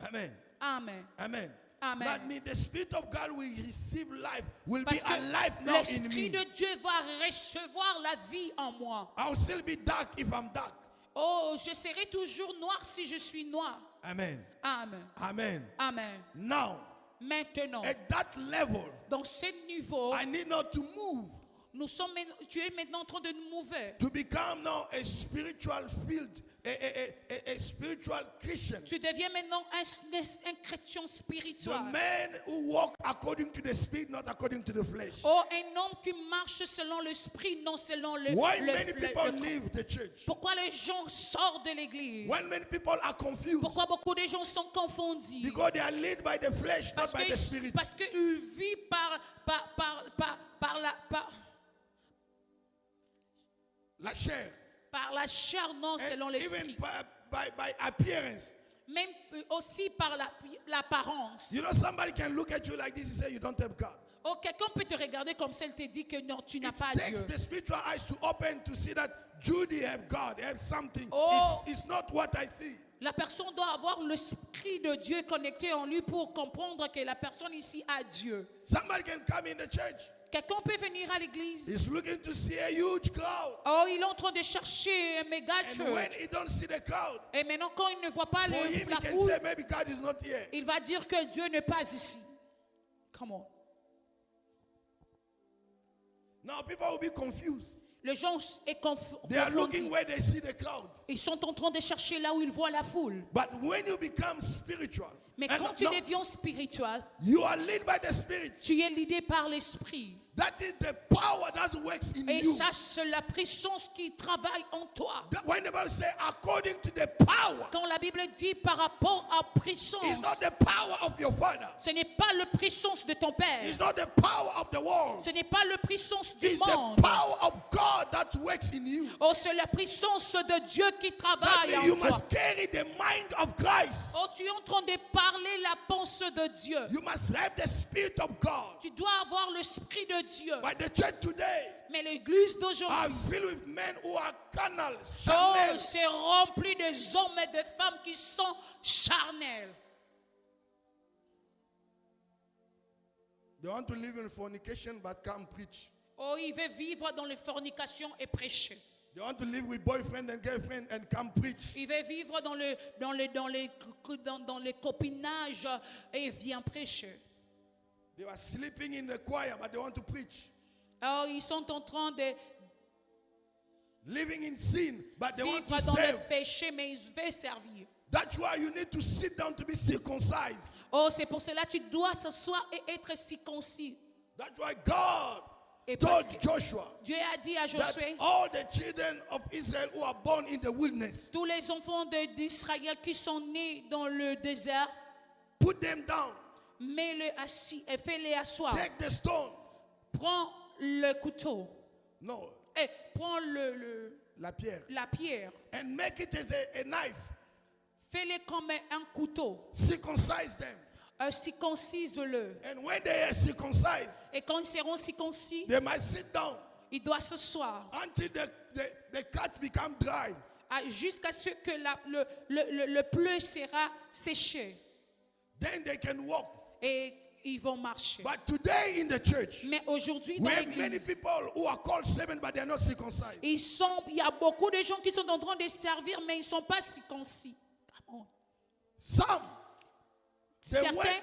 Amen. Amen. Amen. Amen. That means the Spirit of God will receive life, will Parce be que alive now in l'Esprit me. de Dieu va recevoir la vie en moi. I'll still be dark if I'm dark. Oh, je serai toujours noir si je suis noir. Amen. Amen. Amen. Amen. Now, Maintenant, at that level, dans ce niveau, I need not to move tu es maintenant en train de nous mouver. to become now a spiritual field, a spiritual Christian. Tu deviens maintenant un chrétien The spirituel. man who walk according to the Spirit, not according to the flesh. Oh, un homme qui marche selon l'esprit, non selon le... Why le- many le- people le- leave the church? Pourquoi les gens sortent de l'église? When many people are confused Pourquoi beaucoup de gens sont confondus? because they are led by the flesh, not by the Spirit. Parce qu'ils vivent par La chair. la chair, non selon And even l'esprit. by appearance. Même aussi par l'apparence. You know, somebody can look at you like this and say you don't have God. Oh, quelqu'un peut te regarder comme ça, il te dit que non, tu n'as It pas takes Dieu. the spiritual eyes to open to see that Judy have God, have something. Oh. It's not what I see. La personne doit avoir l'esprit de Dieu connecté en lui pour comprendre que la personne ici a Dieu. Somebody can come in the church. Quelqu'un peut venir à l'église. He's looking to see a huge crowd. Oh, il est en train de chercher un méga And when church. he don't see the crowd, Et maintenant, quand il ne voit pas for him, he la can foule, say maybe God is not here. il va dire que Dieu n'est pas ici. Come on. Now people will be confused. Les gens sont They are looking confondus. where they see the crowd. Ils sont en train de chercher là où ils voient la foule. But when you become spiritual, Mais and quand tu no, deviens spiritual, you are led by the Spirit. tu es guidé par l'esprit. That is the power that works in Et you. ça, c'est la puissance qui travaille en toi. That when the Bible says according to the power, Quand la Bible dit par rapport à it's not puissance, the power of your father. ce n'est pas la puissance de ton père. It's not the power of the world. Ce n'est pas la puissance du It's monde. the power of God that works in you. Oh, c'est la puissance de Dieu qui That travaille means you en toi. must carry the mind of Christ. Oh, tu es en train de parler la pensée de Dieu. You must have the Spirit of God. Tu dois avoir l'esprit de Dieu. But the church today, Mais l'église are d'aujourd'hui, filled with men who are carnal, oh, charnel. c'est rempli des hommes et de femmes qui sont charnels. They want to live in fornication but can't preach. Oh, il veut vivre dans les fornications et prêcher. They want to live with boyfriend and girlfriend and can't preach. Il veut vivre dans les copinages et vient prêcher. They were sleeping in the choir but they want to preach. Alors, ils sont en train de Living in sin but they want vivre to dans serve. le péché, mais ils veulent servir. That's why you need to sit down to be circumcised. Oh, c'est pour cela que tu dois s'asseoir et être circoncis. That's why God Et parce told que Joshua Dieu a dit à that Josué, all the children of Israel who are born in the wilderness, tous les enfants d'Israël qui sont nés dans le désert, put them down, mets-le assis et fais-les asseoir. take the stone. Prends le couteau No, et prends la pierre. la pierre. And make it as a knife. Fais-les comme un couteau. Circumcise them. Circoncise-le. And when they are circumcised, Et quand ils seront circoncis, they must sit down il doit s'asseoir until the cut become dry. jusqu'à ce que le pleu sera séché. Then they can walk. Et ils vont marcher. But today in the church, Mais aujourd'hui, we dans have many l'église, people who are called servants but they are not circumcised. il y a beaucoup de gens qui sont en train de servir, mais ils ne sont pas circoncis. Come on. Some, Certains,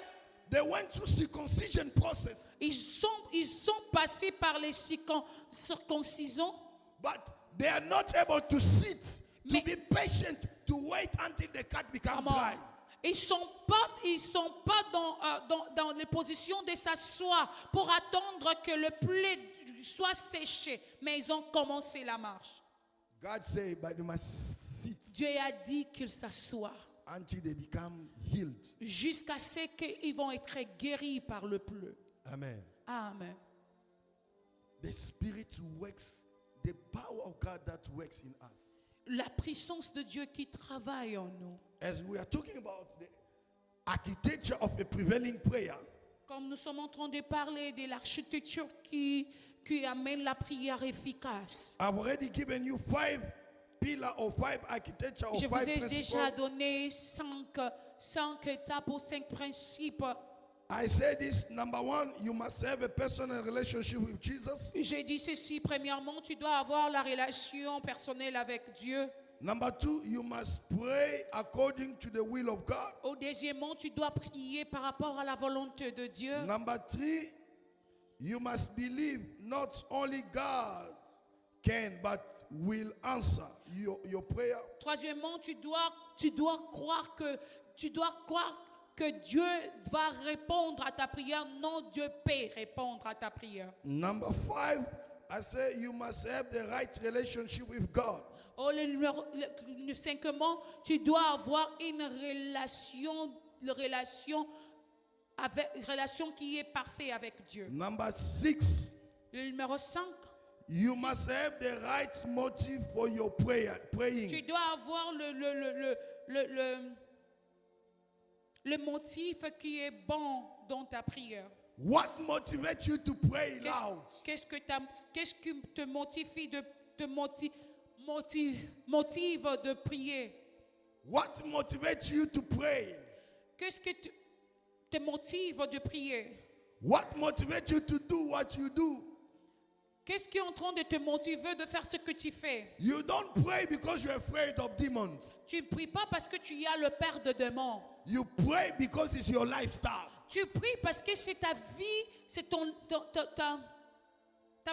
they went through circumcision process, ils sont passés par les circoncisions, but they are not able to sit, to Mais- be patient, to wait until the cut become Come on. dry. Ils sont pas dans les positions de s'asseoir pour attendre que le pleu soit séché, mais ils ont commencé la marche. God said, but they must sit Dieu a dit qu'ils s'assoient until they become healed. jusqu'à ce qu'ils vont être guéris par le pleu. Amen. Amen. The Spirit works, the power of God that works in us. La puissance de Dieu qui travaille en nous. As we are talking about the architecture of a prevailing prayer, Comme nous sommes en train de parler de l'architecture qui amène la prière efficace. I've already given you 5 pillars or 5 architecture or Je vous 5 ai déjà principles. donné cinq étapes ou 5 principes. I said this, number 1, you must have a personal relationship with Jesus. J'ai dit ceci, premièrement, tu dois avoir la relation personnelle avec Dieu. Number 2, you must pray according to the will of God. Au deuxièmement, tu dois prier par rapport à la volonté de Dieu. Number 3, you must believe not only God can but will answer your prayer. Troisièmement, tu dois croire que Dieu va répondre à ta prière. Non, Dieu peut répondre à ta prière. Number 5, I say you must have the right relationship with God. Oh, cinquièmement, tu dois avoir une relation qui est parfaite avec Dieu. Number 6, Le numéro 5, you must have the right motive for your prayer, tu praying. dois avoir le motif qui est bon dans ta prière. What motivates you to pray loud? Qu'est-ce qui te motive de prier? What motivates you to pray? Qu'est-ce qui te motive de prier? What motivates you to do what you do? Qu'est-ce qui est en train de te motiver de faire ce que tu fais? You don't pray because you're afraid of demons. Tu ne pries pas parce que tu as le père de démons. You pray because it's your lifestyle. Tu pries parce que c'est ta vie, c'est ta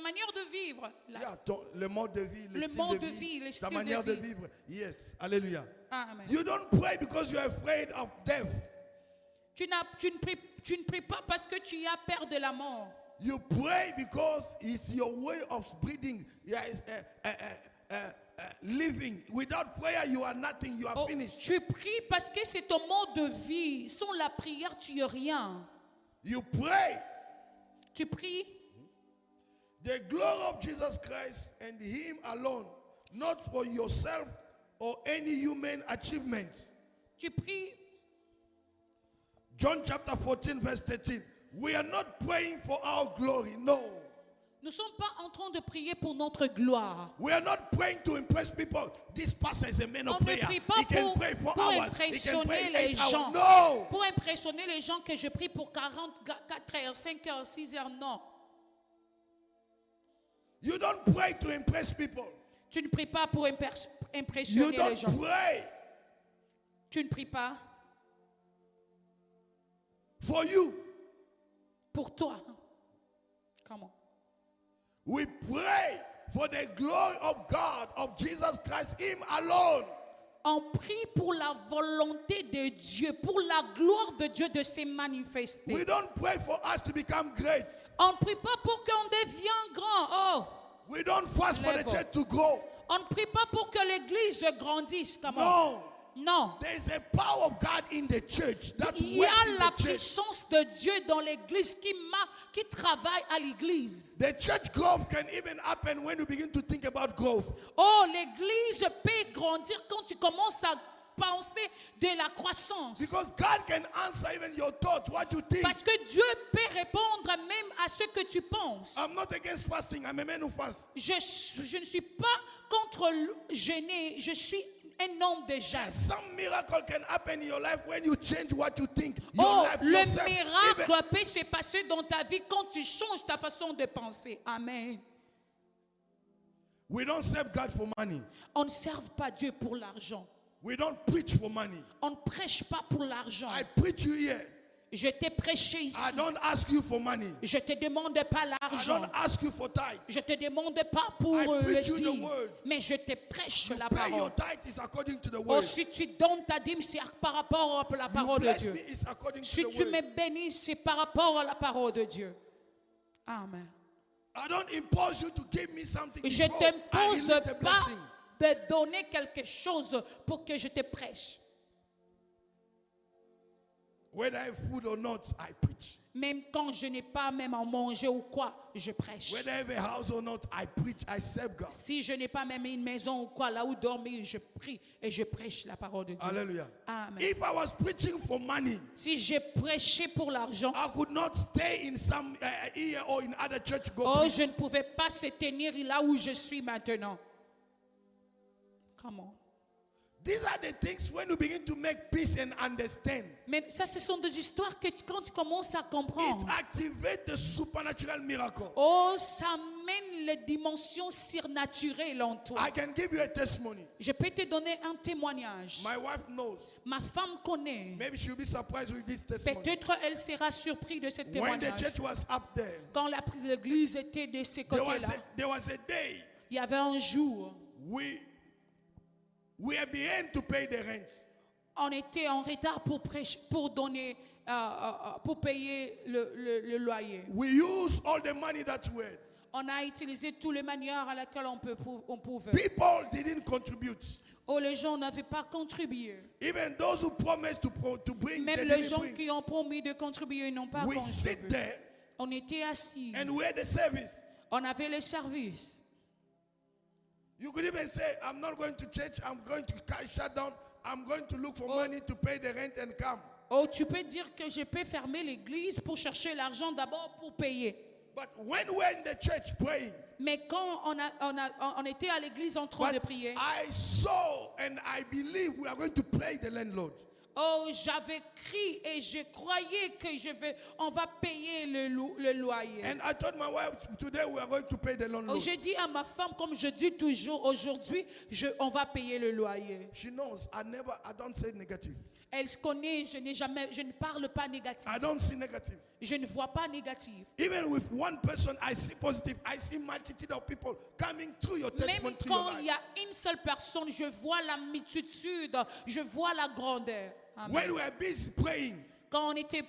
manière de vivre. Le mode de vie, Le mode de vie, le ta style manière de de vie. vivre. Yes, hallelujah. Amen. You don't pray because you're afraid of death. Tu ne pries pas parce que tu as peur de la mort. You pray because it's your way of breathing. Yes, living. Without prayer, you are nothing. You are Oh, finished. tu pries parce que c'est ton mode de vie. Sans la prière, tu es rien. You pray. Tu pries The glory of Jesus Christ and Him alone, not for yourself or any human achievement. Tu pries. John chapter 14, verse 13. We are not praying for our glory, no. Nous ne sommes pas en train de prier pour notre gloire. We are not praying to impress people. This pastor is a man of On ne prayer. prie pas He can pray for pour hours. He can impressionner pray les 8 hours. gens. No. Pour impressionner les gens que je prie pour 44 heures, 5 heures, 6 heures, non. You don't pray to impress people. Tu ne pries pas pour You impressionner les don't gens. pray Tu ne pries pas for you. pour toi. Comment? We pray for the glory of God, of Jesus Christ, Him alone. On prie pour la volonté de Dieu, pour la gloire de Dieu de se manifester. We don't pray for us to become great. On ne prie pas pour qu'on devienne grand. Oh, We don't fast for the Level. church to grow. on ne prie pas pour que l'église grandisse. Comment? No. Non. There is a power of God in the church that Il y works a in la the church. puissance de Dieu dans l'église qui travaille à l'église. The church growth can even happen when you begin to think about growth. Oh, l'église peut grandir quand tu commences à penser de la croissance. Because God can answer even your thoughts, what you think. Parce que Dieu peut répondre même à ce que tu penses. I'm not against fasting. I'm a man who fasts. Je ne suis pas contre le jeûner. Je suis un homme de jeûne. Some miracle can happen in your life when you change what you think. Your Oh, life, le yourself. miracle Even- peut se passer dans ta vie quand tu changes ta façon de penser. Amen. We don't serve God for money. On ne sert pas Dieu pour l'argent. We don't preach for money. On ne prêche pas pour l'argent. I preach you here. Je t'ai prêché I ici. don't ask you for money. Je te demande pas I l'argent. don't ask you for tithe. Je te demande pas pour I le preach you the dire. word. Mais je te prêche You la pay your parole. tithe is according to the Oh, word. si tu donnes ta dîme, c'est par rapport à la You parole de bless Dieu. me is according to Si the tu word. me bénis, c'est par rapport à la parole de Dieu. Amen. I don't impose you to give me something. Je before I t'impose release the pas blessing. de donner quelque chose pour que je te prêche. Whether I have food or not, I preach. Même quand je n'ai pas même à manger ou quoi, je prêche. Whether I have a house or not, I preach. I serve God. Si je n'ai pas même une maison ou quoi, là où dormir, je prie et je prêche la parole de Dieu. Hallelujah. Amen. If I was preaching for money, Si je prêchais pour l'argent, I could not stay in some here or in other church. Go oh, preach. je ne pouvais pas se tenir là où je suis maintenant. Come on. These are the things when you begin to make peace and understand. Mais ça, ce sont des histoires que quand tu commences à It comprendre, activates the supernatural miracle. oh, ça amène les dimensions surnaturelles en toi. I can give you a testimony. Je peux te donner un témoignage. My wife knows. Ma femme connaît. Maybe she'll be surprised with this testimony. Peut-être elle sera surprise de ce When the témoignage. church was up there, Quand l'église était de ce côté-là, there was a day il y avait un jour, we are behind to pay the rent. on était en retard pour donner, pour payer le loyer. We use all the money that we had. On a utilisé toutes les manières à laquelle on pouvait. People didn't contribute. Oh, les gens n'avaient pas contribué. Even those who promised to bring, Même they les didn't gens bring. qui ont promis de contribuer n'ont pas We sit contribué. there On était assis. and we had the service. On avait le service. You could even say, I'm not going to church, I'm going to shut down, I'm going to look for money to pay the rent and come. Oh, tu peux dire que je peux fermer l'église pour chercher l'argent d'abord pour payer. But when we're in the church praying, Mais quand on était à l'église en train de but prier, I saw and I believe we are going to pay the landlord. oh, j'avais crié et je croyais que on va payer le loyer. And I told my wife, today we are going to pay the Oh, landlord. j'ai dit à ma femme, comme je dis toujours, aujourd'hui, on va payer le loyer. She knows I don't say negative. Elle se connaît, je ne parle pas négatif. I don't see negative. Je ne vois pas négatif. Even with one person, I see positive. I see multitude of people coming through your testimony, Même through your quand il y life. a une seule personne, je vois la multitude, je vois la grandeur. Amen. When we are busy praying Quand on était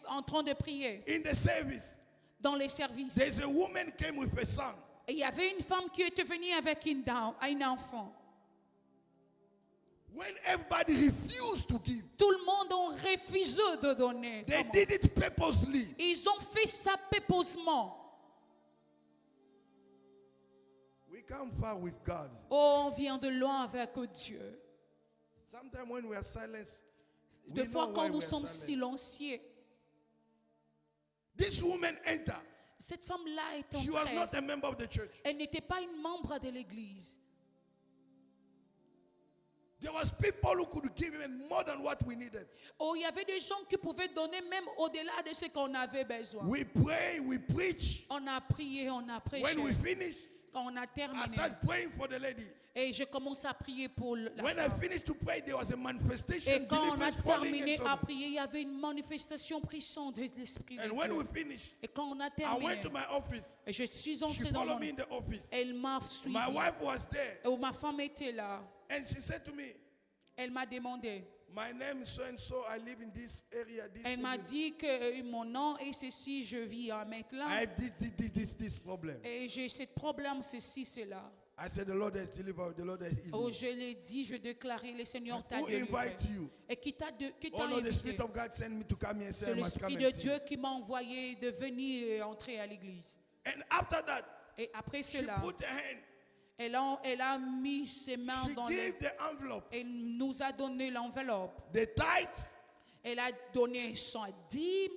en train de prier in the service, dans les services, there's a woman came with a son. et il y avait une femme qui était venue avec un enfant. When everybody refused to give, Tout le monde a refusé de donner. they Comment? did it purposely. Ils ont fait ça purposement. We come far with God. Oh, on vient de loin avec Dieu. Sometimes when we are silent, we Des fois, know quand why nous we are sommes silent. silencieux, This woman entered. Cette femme-là est She was entrée. not a member of the church. Elle n'était pas une membre de l'église. There was people who could give even more than what we needed. Oh, il y avait des gens qui pouvaient donner même au-delà de ce qu'on avait besoin. We pray, we preach. On a prié, on a prêché. When we finish, Quand on a I terminé, start praying for the lady. et je commence à prier pour la When I femme. finished to pray, there was a manifestation. Et quand on a deliverance falling terminé and à so on. prier, il y avait une manifestation puissante de l'Esprit de And when Dieu. we finished, Et quand on a I terminé, went to my office. et je suis She entrée dans followed mon... me in the office. Elle m'a suivi. My wife was there. Et ma femme était là. And she said to me, Elle m'a demandé. my name is so and so. I live in this area. This Elle m'a area. dit que mon nom est ceci, je vis à maintenant. I have this problem. Et j'ai ce problème, ceci, cela. I said, the Lord has delivered. The Lord has healed Oh, me. je l'ai dit, je déclarais, le Seigneur t'a Who délivré. invite you? Et qui t'a Oh no, the invité? Spirit of God sent me to come here and say C'est I must come l'Esprit and de see Dieu you. qui m'a envoyé de venir entrer à l'église. And after that, Et après she cela, put her hand. elle a mis ses mains She dans gave the envelope. Elle nous a donné l'enveloppe. The tithe Elle a donné son dîme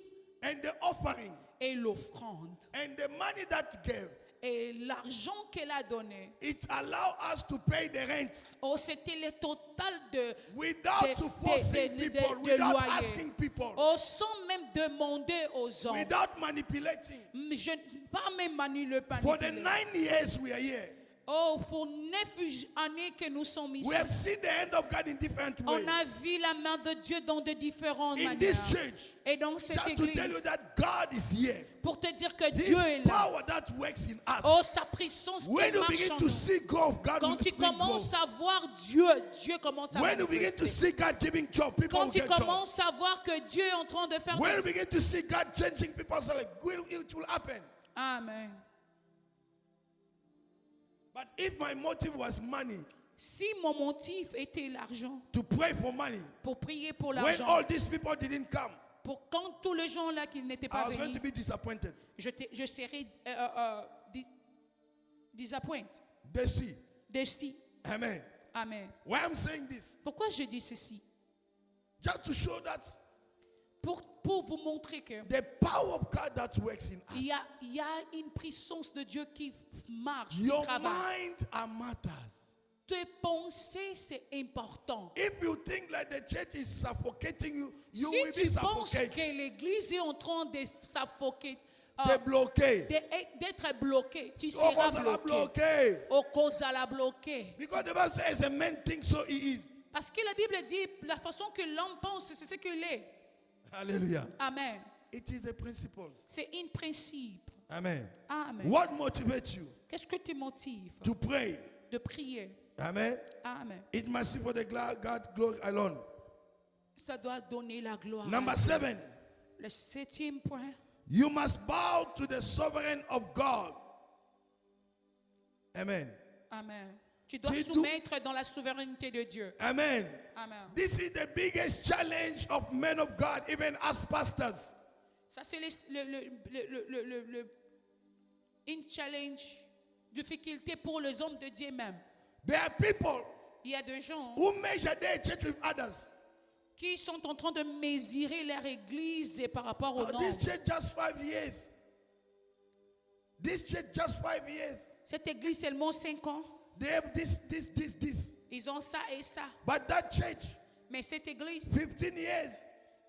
and the offering et l'offrande. and the money that gave. Et l'argent qu'elle a donné, It allowed us to pay the rent oh, c'était le total de without to forcing people, without loyer. asking people, Oh, sans même demander aux gens. without manipulating. Je pas même manipuler. For the 9 years we are here, Oh, pour 9 années que nous sommes ici, we have seen the hand of God in different ways. on a vu la main de Dieu dans de différentes In manières. this church, Et dans cette just to tell you église, that God is here. pour te dire que His Dieu est là. power that works in us. Oh, sa puissance qui When you marche begin en to nous. see God, God will Quand tu bring commences growth. à voir Dieu, Dieu commence à When you begin to manifester. see God giving job, people Quand will tu get job. commences à voir que Dieu est en train de faire When you des... begin to see God changing people's life, it will happen. Amen. But if my motive was money, Si mon motif était l'argent, to pray for money, pour prier pour when l'argent, all these people didn't come, pour quand tous les gens là qui n'étaient I pas was going venus, to be disappointed. je serais disappointed, déçu. Amen. Amen. Why I'm saying this? Pourquoi je dis ceci? Just to show that Pour vous montrer que the power of God that works in il us. y a une puissance de Dieu qui marche, qui Your travaille. mind matters. Tes pensées, c'est important. If you think like the church is suffocating you, you Si will be tu penses que suffocated. l'église est en train de suffoquer, T'es bloqué. d'être bloqué, tu Oh, seras ça va bloqué. bloquer. Au cause à la bloquer. Because the Bible says a man thinks so he is. Parce que la Bible dit la façon que l'homme pense, c'est ce qu'il est. Hallelujah. Amen. It is a principle. C'est un principe. Amen. Amen. What motivates you Qu'est-ce que te motive to pray? de prier? Amen. Amen. It must be for the God glory alone. Ça doit donner la gloire. à Number Dieu. 7, Le 7e point. you must bow to the sovereign of God. Amen. Amen. Tu dois Tu dois- soumettre dans la souveraineté de Dieu. Amen. Amen. This is the biggest challenge of men of God, even as pastors. Ça, c'est une challenge, difficulté pour les hommes de Dieu même. There are people Il y a des gens who measure their church with others. qui sont en train de mesurer leur église par rapport au Oh, nombre. this church just 5 years. This church just 5 years. Cette église seulement 5 ans. They have this. Ils ont ça et ça. But that church, Mais cette église, 15 years.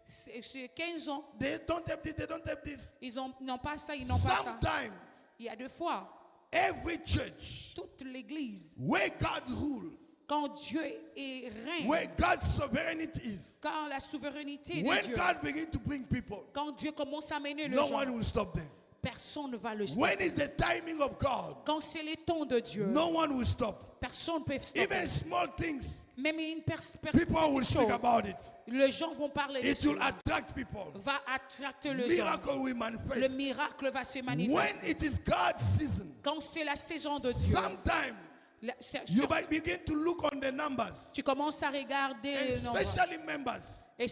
c'est 15 ans. They don't have this, they don't have this. Ils n'ont pas ça, ils n'ont pas ça. Sometimes, Il y a 2 fois, every church toute l'église, where God rules, quand Dieu est règne, where God's sovereignty is, quand la souveraineté de when Dieu, God begins to bring people, quand Dieu commence à mener le no gens, one will stop them. personne ne va le When stopper. it's the timing of God, Quand c'est le temps de Dieu, no one will stop. personne ne peut stopper. Even small things, Même une people will petite speak chose, about it. les gens vont parler de It will cela. attract people. Va attracter les gens. Miracle will Le manifest. miracle va se When manifester. it is God's season, Quand c'est la saison de Dieu, sometimes you might begin to look on the numbers, tu commences à regarder and les nombres. especially members. Et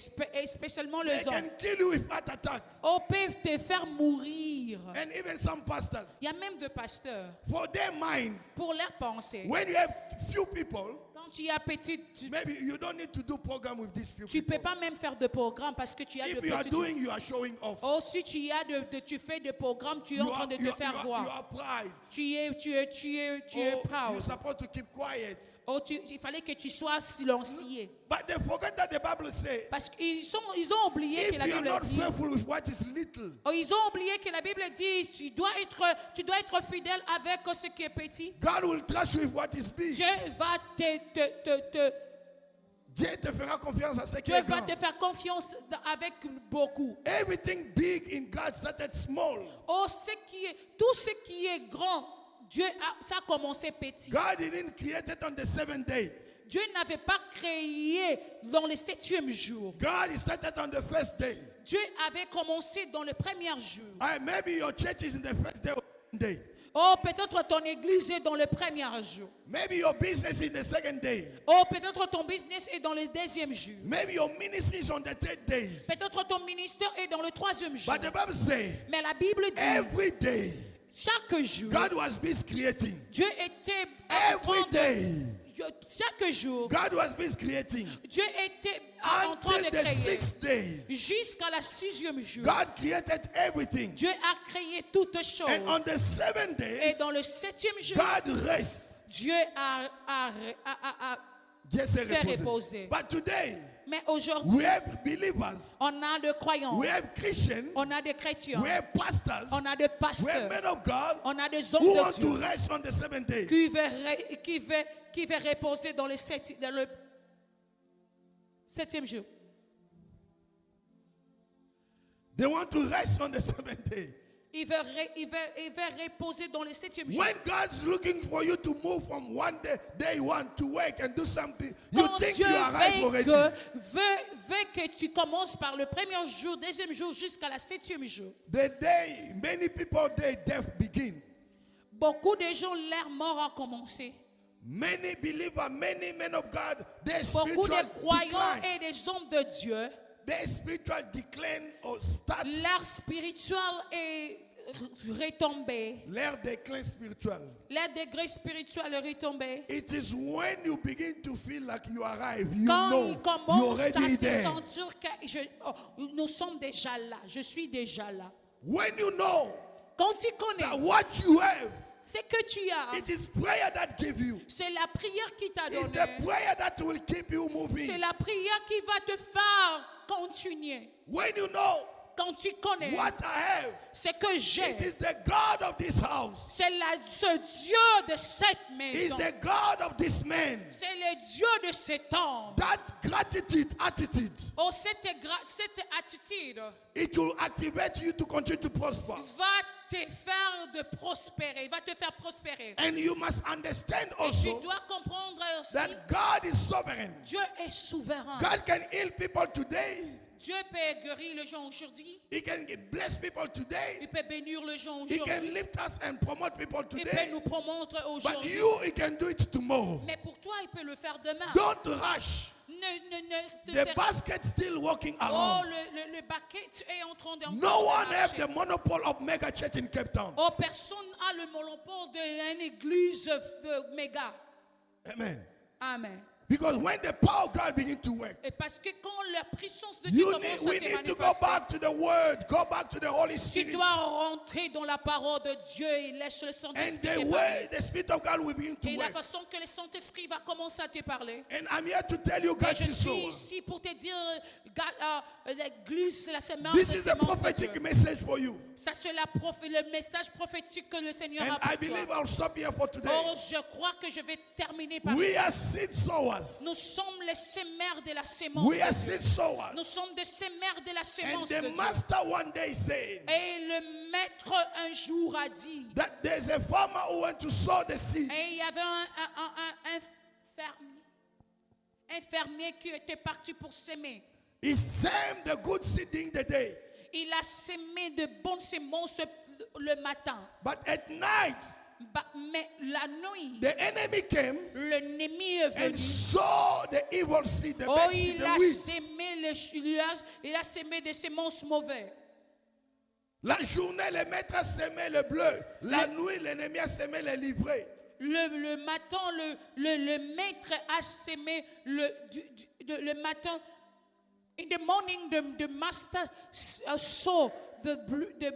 spécialement They les hommes. can kill you with heart attack. Oh, peuvent te faire mourir. And even some pastors, Il y a même des pasteurs, for their minds, pour leur pensée. when you have few people, Quand Quand tu es petit, Maybe you don't need to do program with these people. tu ne peux pas même faire de programme parce que tu as de If you are petites. doing, you are showing off. Oh, si tu as tu fais des programmes, tu es en train de te faire you voir. are pride. Tu es Oh, proud. you're supposed to keep quiet. Oh, il fallait que tu sois silencieux. But they forget that the Bible says, Parce qu'ils ont oublié if que la you are Bible not dit. faithful with what is little, Oh, ils ont oublié que la Bible dit tu dois être fidèle avec ce qui est petit. God will trust you with what is big. Dieu va Dieu te fera confiance à ce qui Dieu est va grand. te faire confiance avec beaucoup. Everything big in God started small. Oh, tout ce qui est grand, ça a commencé petit. God didn't create it on the 7th day. Dieu n'avait pas créé dans le 7e jour. God started on the 1st day. Dieu avait commencé dans le premier jour. Maybe your church is in the 1st day or 2nd day. Oh, peut-être ton église est dans le premier jour. Maybe your business is the 2nd day. Oh, peut-être ton business est dans le 2e jour. Maybe your ministry is on the 3rd day. Peut-être ton ministère est dans le 3e jour. But the Bible says, Mais la Bible dit, every day, chaque jour, God was busy creating. Dieu était en train Every day, chaque jour, God was busy creating. Dieu était en train de Until the créer. 6th day, Jusqu'à la 6e jour, God created everything. Dieu a créé toutes choses. And on the 7th Et day, dans le 7e jour, God rests. Dieu a Dieu s'est fait reposé. reposer. But today, Mais aujourd'hui, we have believers, on a des croyants, we have Christians, on a des chrétiens, we have pastors, on a des we have pasteurs, men of God on a des who hommes want de to Dieu rest on the 7th day. qui veut reposer dans le 7e jour. They want to rest on the 7th day. Il veut reposer dans le 7e jour. When God's looking for you to move from one day one to work and do something, you Quand think Dieu you arrive already. veut que tu commences par le premier jour, deuxième jour jusqu'à la 7e jour. The day many people their death begin. Beaucoup de gens, leur mort a commencé. Many believers, many men of God, their Beaucoup spiritual de croyants decline. et des hommes de Dieu, Their spiritual decline or start leur spirituel est retombé. their déclin spiritual. Leur degré spirituel est retombé. It is when you begin to feel like you arrive, you Quand know il you commence à already se there. sentir que nous sommes déjà là, je suis déjà là. When you know Quand tu that connais what you have, ce que tu as, it is prayer that give you. c'est la prière qui t'a It's donné. the prayer that will keep you C'est moving. la prière qui va te faire continuer. When you know Quand tu connais what I have, ce que j'ai, it is the God of this house. c'est ce Dieu de cette It's maison. the God of this man. C'est le Dieu de cet homme. That gratitude attitude, Oh, cette attitude it will activate you to continue to prosper. va te faire de prospérer, va te faire prospérer. And you must understand Et tu also dois comprendre aussi, that God is sovereign. Dieu est souverain. God can heal people today. Dieu peut guérir les gens aujourd'hui. He can bless people today. Il peut bénir les gens He can aujourd'hui. lift us and promote people Il peut today. nous promouvoir But aujourd'hui. you, he can do it tomorrow. Mais pour toi, il peut le faire demain. Don't rush. Ne The basket still walking Oh, around. le bucket est en train de No one have marcher. the monopole of mega church in Cape Town. Oh, personne n'a le monopole d'une église de méga. Amen. Amen. Because when the power of God begins to work, Et parce que quand la puissance de Dieu commence à we se need to go manifester, back to the word, go back to the Holy tu Spirit. dois rentrer dans la parole de Dieu et laisse le And Saint-Esprit the te way parler. the Spirit of God will begin to Et la work. façon que le Saint-Esprit va commencer à te parler. And I'm here to tell you Et guys je this suis so. ici pour te dire, l'église, c'est la semence This de is a semence de prophetic Dieu. message for you. Ça, c'est le message prophétique que le Seigneur And a I pour believe toi. I'll stop here for today. Oh, je crois que je vais terminer par We ici. are seed sowers. Nous sommes les sémères de la sémence We are de Dieu. seed sowers. Nous sommes des sémères de la And sémence de the Dieu. master one day said Et le maître un jour a dit, that there's a farmer who went to sow the seed. et il y avait un fermier qui était parti pour s'aimer. He sowed the good seed in the day. Il a sémé de bonnes semences le matin. But at night, Mais la nuit, the enemy came l'ennemi est and venu. saw the evil seed, the Oh, bad seed, il the a weeds. sémé il a sémé des semences mauvaises. La journée, le maître a semé le bleu. La nuit, l'ennemi a semé les livrés. Le matin, le maître a semé le matin. In the morning, the master saw the.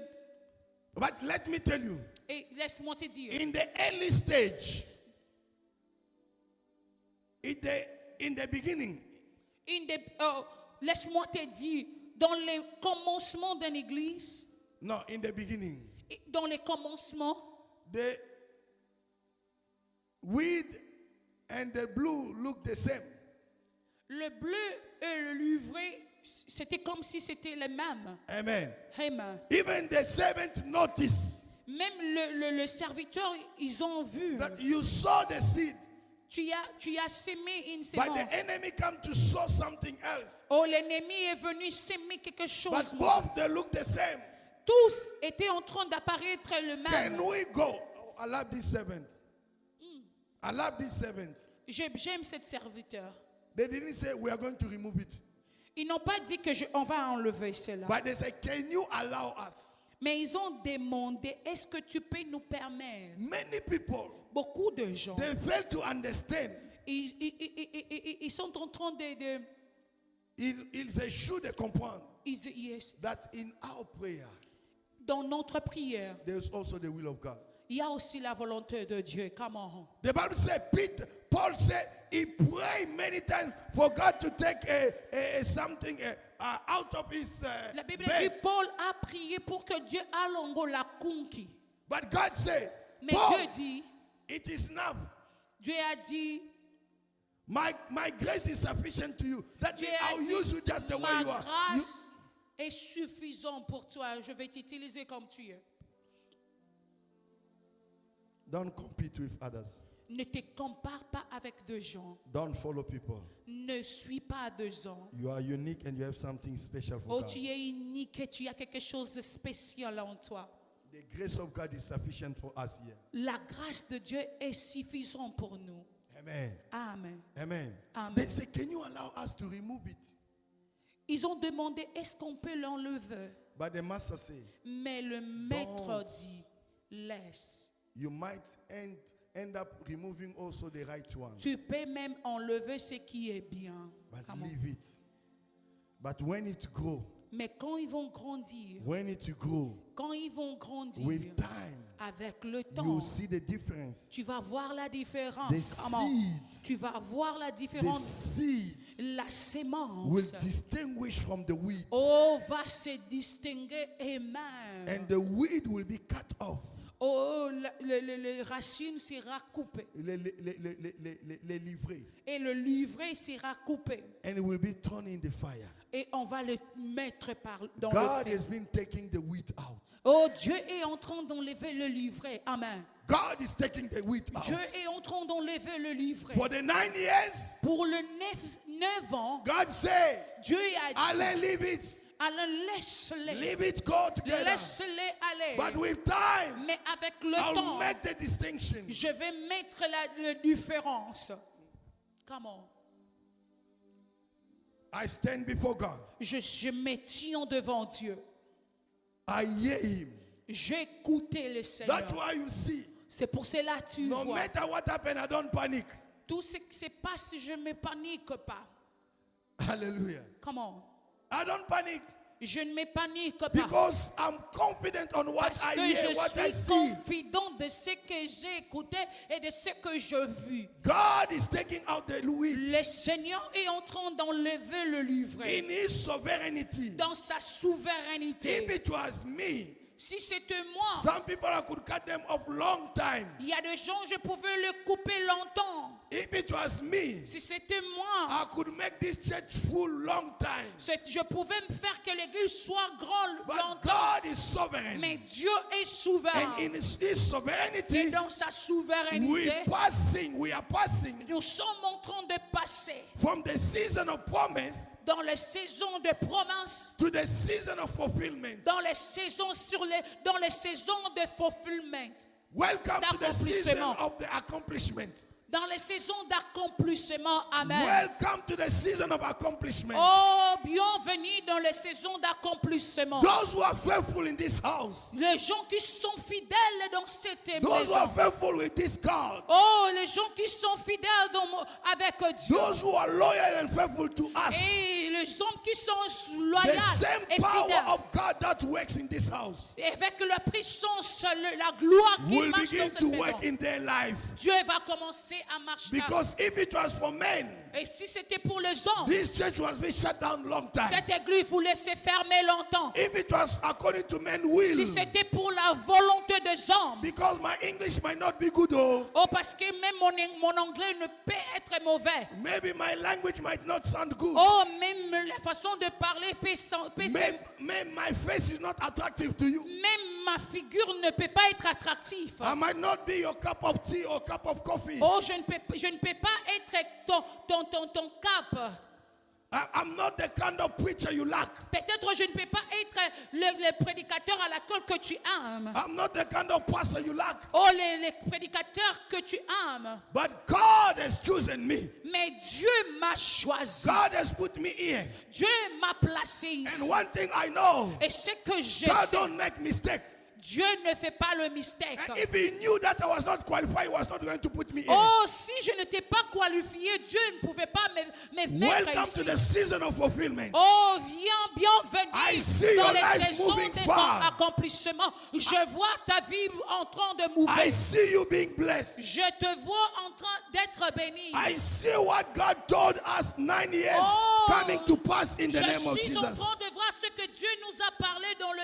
But let me tell you, Et laisse-moi te dire. in the early stage, in the beginning, Laisse-moi te dire, dans les commencements d'une église, no, in the beginning, dans les commencements, the wheat and the blue look the same. le bleu et le livret, c'était comme si c'était les mêmes. Amen. Amen. Even the servant noticed Même le serviteur, ils ont vu. that you saw the seed, Tu as semé une but semence. the enemy come to sow something else. Oh, l'ennemi est venu semer quelque chose. But both they look the same. Tous étaient en train d'apparaître le même. Can we go? Oh, I love this servant. I love this servant. J'aime cet serviteur. They didn't say we are going to remove it, Ils n'ont pas dit que on va enlever cela. but they said, can you allow us? Mais ils ont demandé, est-ce que tu peux nous permettre? Many people, Beaucoup de gens, they fail to understand. ils sont en train de Ils échouent de comprendre yes. that in our prayer, Dans notre prière, there's also the will of God. il y a aussi la volonté de Dieu. Come on. The Bible says, Paul said he prayed many times for God to take something out of his La Bible dit, bed. Paul a prié pour que Dieu allonge la conquis. But God said, Mais Paul, Dieu dit, it is enough. Dieu a dit, My grace is sufficient to you. That Dieu means a I'll dit, use you just the way ma you are. grâce est suffisante pour toi. Je vais t'utiliser comme tu es. Don't compete with others. Ne te compare pas avec deux gens. Don't follow people. Ne suis pas deux gens. You are unique and you have something special for Oh, God. tu es unique et tu as quelque chose de spécial en toi. The grace of God is sufficient for us here. La grâce de Dieu est suffisante pour nous. Amen. Amen. Amen. Amen. They say, can you allow us to remove it? Ils ont demandé, est-ce qu'on peut l'enlever? But the master said, Mais le maître Don't. dit, laisse. you might end up removing also the right one. Tu peux même enlever ce qui est bien. But Come on. leave it. But when it grow, Mais quand ils vont grandir, when it grow, grandir with time, avec le you temps, will see the difference. tu vas voir la The différence. Come on. seed, Tu vas voir la the différence. seed La will sémence, distinguish from the weed, oh, va se distinguer et même. and the weed will be cut off. Oh, les racines sera coupée. Les livrés, Et le livret sera coupé. and it will be thrown in the fire. Et on va le mettre dans God le feu. has been taking the wheat out. Oh, Dieu est en train d'enlever le livret. Amen. God is taking the wheat out. Dieu est en train d'enlever le livret. For the 9 years, Pour le 9 ans, God said, Dieu a dit, I'll leave it. alors laisse-les. Leave it go together. Laisse-les aller. But with time, Mais avec le I'll temps, make the distinction. je vais mettre la différence. Come on. I stand before God. Je me tiens devant Dieu. I hear Him. J'ai écouté le Seigneur. That's why you see, C'est pour cela que tu no vois. matter what happened, I don't panic. Tout ce qui se passe, je ne me panique pas. Hallelujah. Come on. I don't panic Je ne me panique pas. because I'm confident on what Parce I que hear, je what I suis see. confident de ce que j'ai écouté et de ce que j'ai vu. God is taking out the weeds Le Seigneur est en train d'enlever le livret in His sovereignty. dans sa souveraineté. If it was me, Si c'était moi, some people I could cut them off long time. il y a des gens, je pouvais le couper longtemps. If it was me, Si c'était moi, I could make this church full long time. je pouvais me faire que l'église soit grande But longtemps. God is sovereign. Mais Dieu est souverain. And in His Et sovereignty, dans sa souveraineté, we are passing nous sommes en train de passer from the season of promise dans les saisons de promesses, to the season of fulfillment. dans les saisons de fulfillment. Welcome to the season D'accomplissement. of the accomplishment. dans les saisons d'accomplissement. Amen. Welcome to the season of accomplishment. Oh, bienvenue dans les saisons d'accomplissement. Those who are faithful in this house. Les gens qui sont fidèles dans cette Those who are maison. faithful with this God. Oh, les gens qui sont fidèles avec Dieu. Those who are loyal and faithful to us. Et les hommes qui sont The loyaux same et power fidèles. of God that works in this house Et avec la puissance, la gloire qui will marche begin dans cette to maison. work in their life. Dieu va commencer à marcher. Because if it was for men, Et si c'était pour les hommes, this church was been shut down long time. cette église voulait se fermer longtemps. If it was according to men's will, Si c'était pour la volonté des hommes. because my English might not be good, oh, Oh, parce que même mon anglais ne peut être mauvais. maybe my language might not sound good. Oh, même la façon de parler Maybe my face is not attractive to you. même ma figure ne peut pas être attractive. I might not be your cup of tea or cup of coffee. Oh, je ne peux pas être ton cap. I'm not the kind of preacher you like. Peut-être je ne peux pas être le prédicateur à laquelle que tu aimes. I'm not the kind of pastor you like. Oh, les prédicateurs que tu aimes. But God has chosen me. Mais Dieu m'a choisi. God has put me here. Dieu m'a placé And ici. one thing I know, Et ce que je God sais, don't make mistake. Dieu ne fait pas le mystère. And if he knew that I was not qualified, he was not going to put me here. Oh, si je n'étais pas qualifié, Dieu ne pouvait pas me mettre Welcome ici. to the season of fulfillment. Oh, I bienvenue see dans your les life saisons moving de far. ton accomplissement. Je vois ta vie en train de I mouvoir. see you being blessed. Je te vois en train d'être béni. I see what God told us 9 years Oh, coming to pass in the Je name of suis en Jesus. train de voir ce que Dieu nous a parlé dans le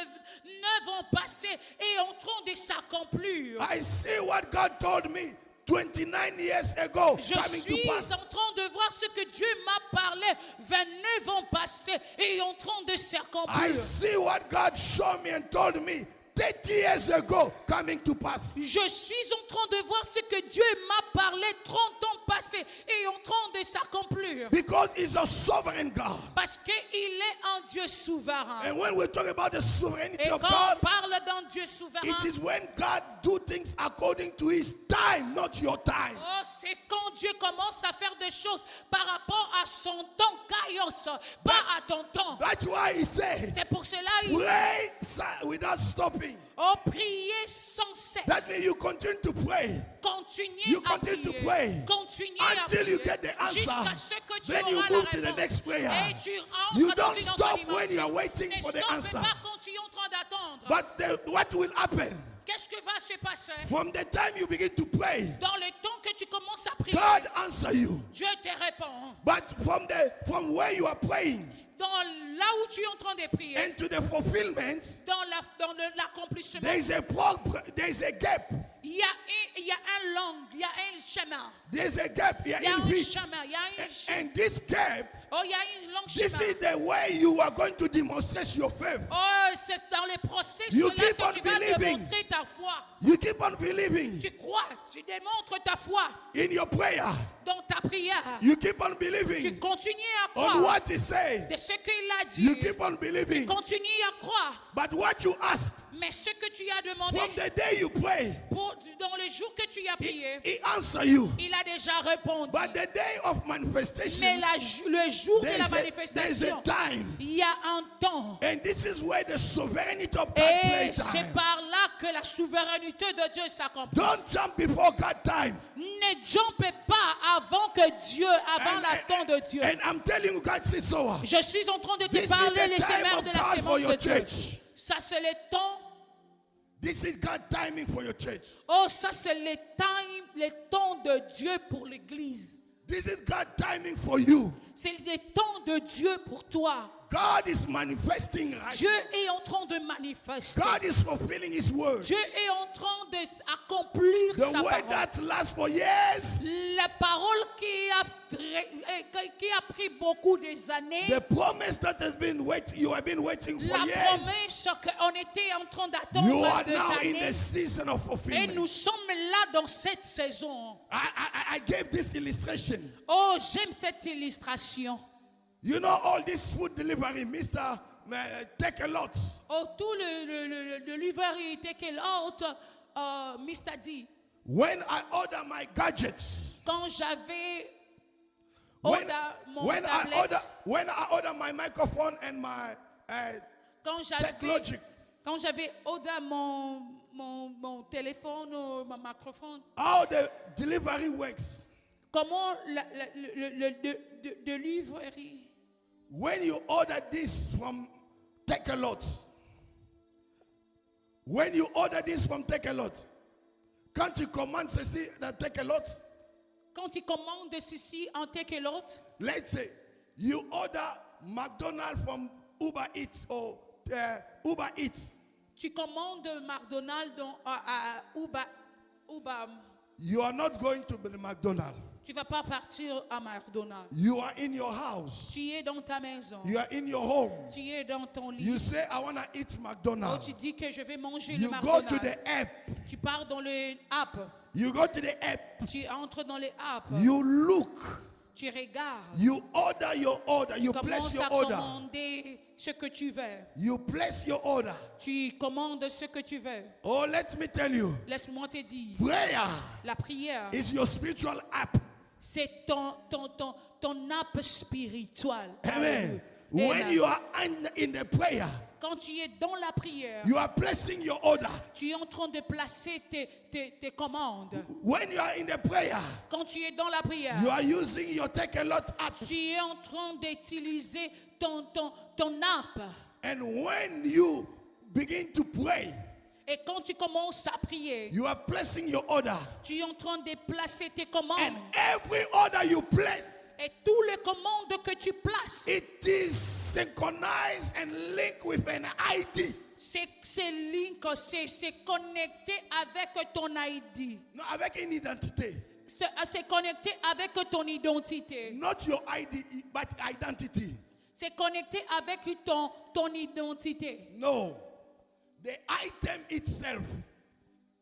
9 ans passés et en train de s'accomplir. I see what God told me 29 years ago Je coming to suis pass. en train de voir ce que Dieu m'a parlé 29 ans passés et en train de I s'accomplir. see what God showed me and told me 30 years ago coming to pass. Je suis en train de voir ce que Dieu m'a parlé 30 ans passés et en train de s'accomplir. Because he's a sovereign God. Parce qu'il est un Dieu souverain. And when we talk about the sovereignty Et of quand God, on parle d'un Dieu souverain, it is when God do things according to his time, not your time. oh, c'est quand Dieu commence à faire des choses par rapport à son temps, Kaios, pas à ton temps. That's why he said, C'est pour cela qu'il dit, pray without stopping. oh, priez sans cesse. That means you continue to pray. Continuez You à continue to prier. pray Continuez à until you prier. get the answer. Jusqu'à ce que tu Then you auras la move to the réponse. next prayer. Et tu rentres You dans don't une stop autre when you are dimension. waiting Ne for the stoppe answer. pas quand tu es en train d'attendre. But what will happen Qu'est-ce que va se passer? from the time you begin to pray? Dans le temps que tu commences à prier, God answer you. Dieu te répond. But from where you are praying Dans là où tu es en train de prier, and to the fulfillment, dans l'accomplissement, there is a gap. il y a un langue, il y a un chemin. There's a gap here Il y a in un which, chemin, il y a une chemin. and this gap, Oh, il y a une longue this chemin. is the way you are going to demonstrate your faith. Oh, c'est dans le processus You là keep on que tu vas believing. démontrer ta foi. You keep on believing Tu crois, tu démontres ta foi in your prayer. dans ta prière. You keep on Tu believing continues à on croire what he said. de ce qu'il a dit. You keep on believing. Continue à croire. But what you asked Mais ce que tu as demandé from the day you pray, dans le jour que tu as prié, he answer you. il a déjà répondu. But the day of Mais manifestation, le jour de there la is a manifestation, time. il y a un temps. And this is where the sovereignty of God Et plays c'est time. par là que la souveraineté de Dieu s'accomplit. Don't jump before God time. Ne jumpe pas avant que Dieu, avant la temps de Dieu. And I'm telling you, God says so. Je suis en train de te This is parler, les the time semeurs of de la God for sémence your de Dieu. church. Ça, c'est le temps. This is God timing for your church. Oh, ça, c'est le temps de Dieu pour l'église. This is God timing for you. C'est le temps de Dieu pour toi. God is manifesting right Dieu est en train de manifester. now. God is fulfilling his word. Dieu est en train d'accomplir The sa word parole. that lasts for years. La parole qui a pris beaucoup des années. The promise that has been you have been waiting for La years. promesse qu'on était en train You d'attendre are des now in the années. season of Et fulfillment. nous sommes là dans cette saison. I gave this illustration. Oh, j'aime cette illustration. You know all this food delivery, Mr. Take a lot. Oh, tout le delivery take a lot, Mr. D. When I order my gadgets, Quand j'avais When, mon when tablette, when I order my microphone and my quand Technologic, j'avais mon téléphone ou mon microphone, how the delivery works. comment de livrerie, When you order this from Take a Lot, when you order this from Take a Lot, quand tu commandes ceci dans Take a Lot, quand tu commandes ceci en Take a Lot, let's say you order McDonald's from Uber Eats or Uber Eats, tu commandes McDonald's à Uber, you are not going to the McDonald's. tu vas pas partir à McDonald's. You are in your house. Tu es dans ta maison. You are in your home. Tu es dans ton lit. You say, I want to eat Oh, McDonald's. tu dis que je vais manger You le go to McDonald's. the app. Tu pars dans le app. You go to the app. Tu entres dans les apps. You look. Tu regardes. You order your order. Tu You place commences your à order. commander ce que tu veux. You place your order. Tu commandes ce que tu veux. Oh, let me tell you. Laisse-moi te dire. Prayer La prière, is your spiritual app. c'est ton app spirituelle. Amen. Amen. When you are in the prayer, Quand tu es dans la prière, you are placing your order. tu es en train de placer tes commandes. When you are in the prayer, Quand tu es dans la prière, you are using your Take a Lot app. tu es en train d'utiliser ton app. And when you begin to pray, Et quand tu commences à prier, you are placing your order. tu es en train de placer tes commandes. And every order you place, Et tous les commandes que tu places, it is synchronized and linked with an ID. c'est link, c'est connecté avec ton ID. Non, avec une identité. C'est connecté avec ton identité. Not your ID, but identity. C'est connecté avec ton identité. No. The item itself,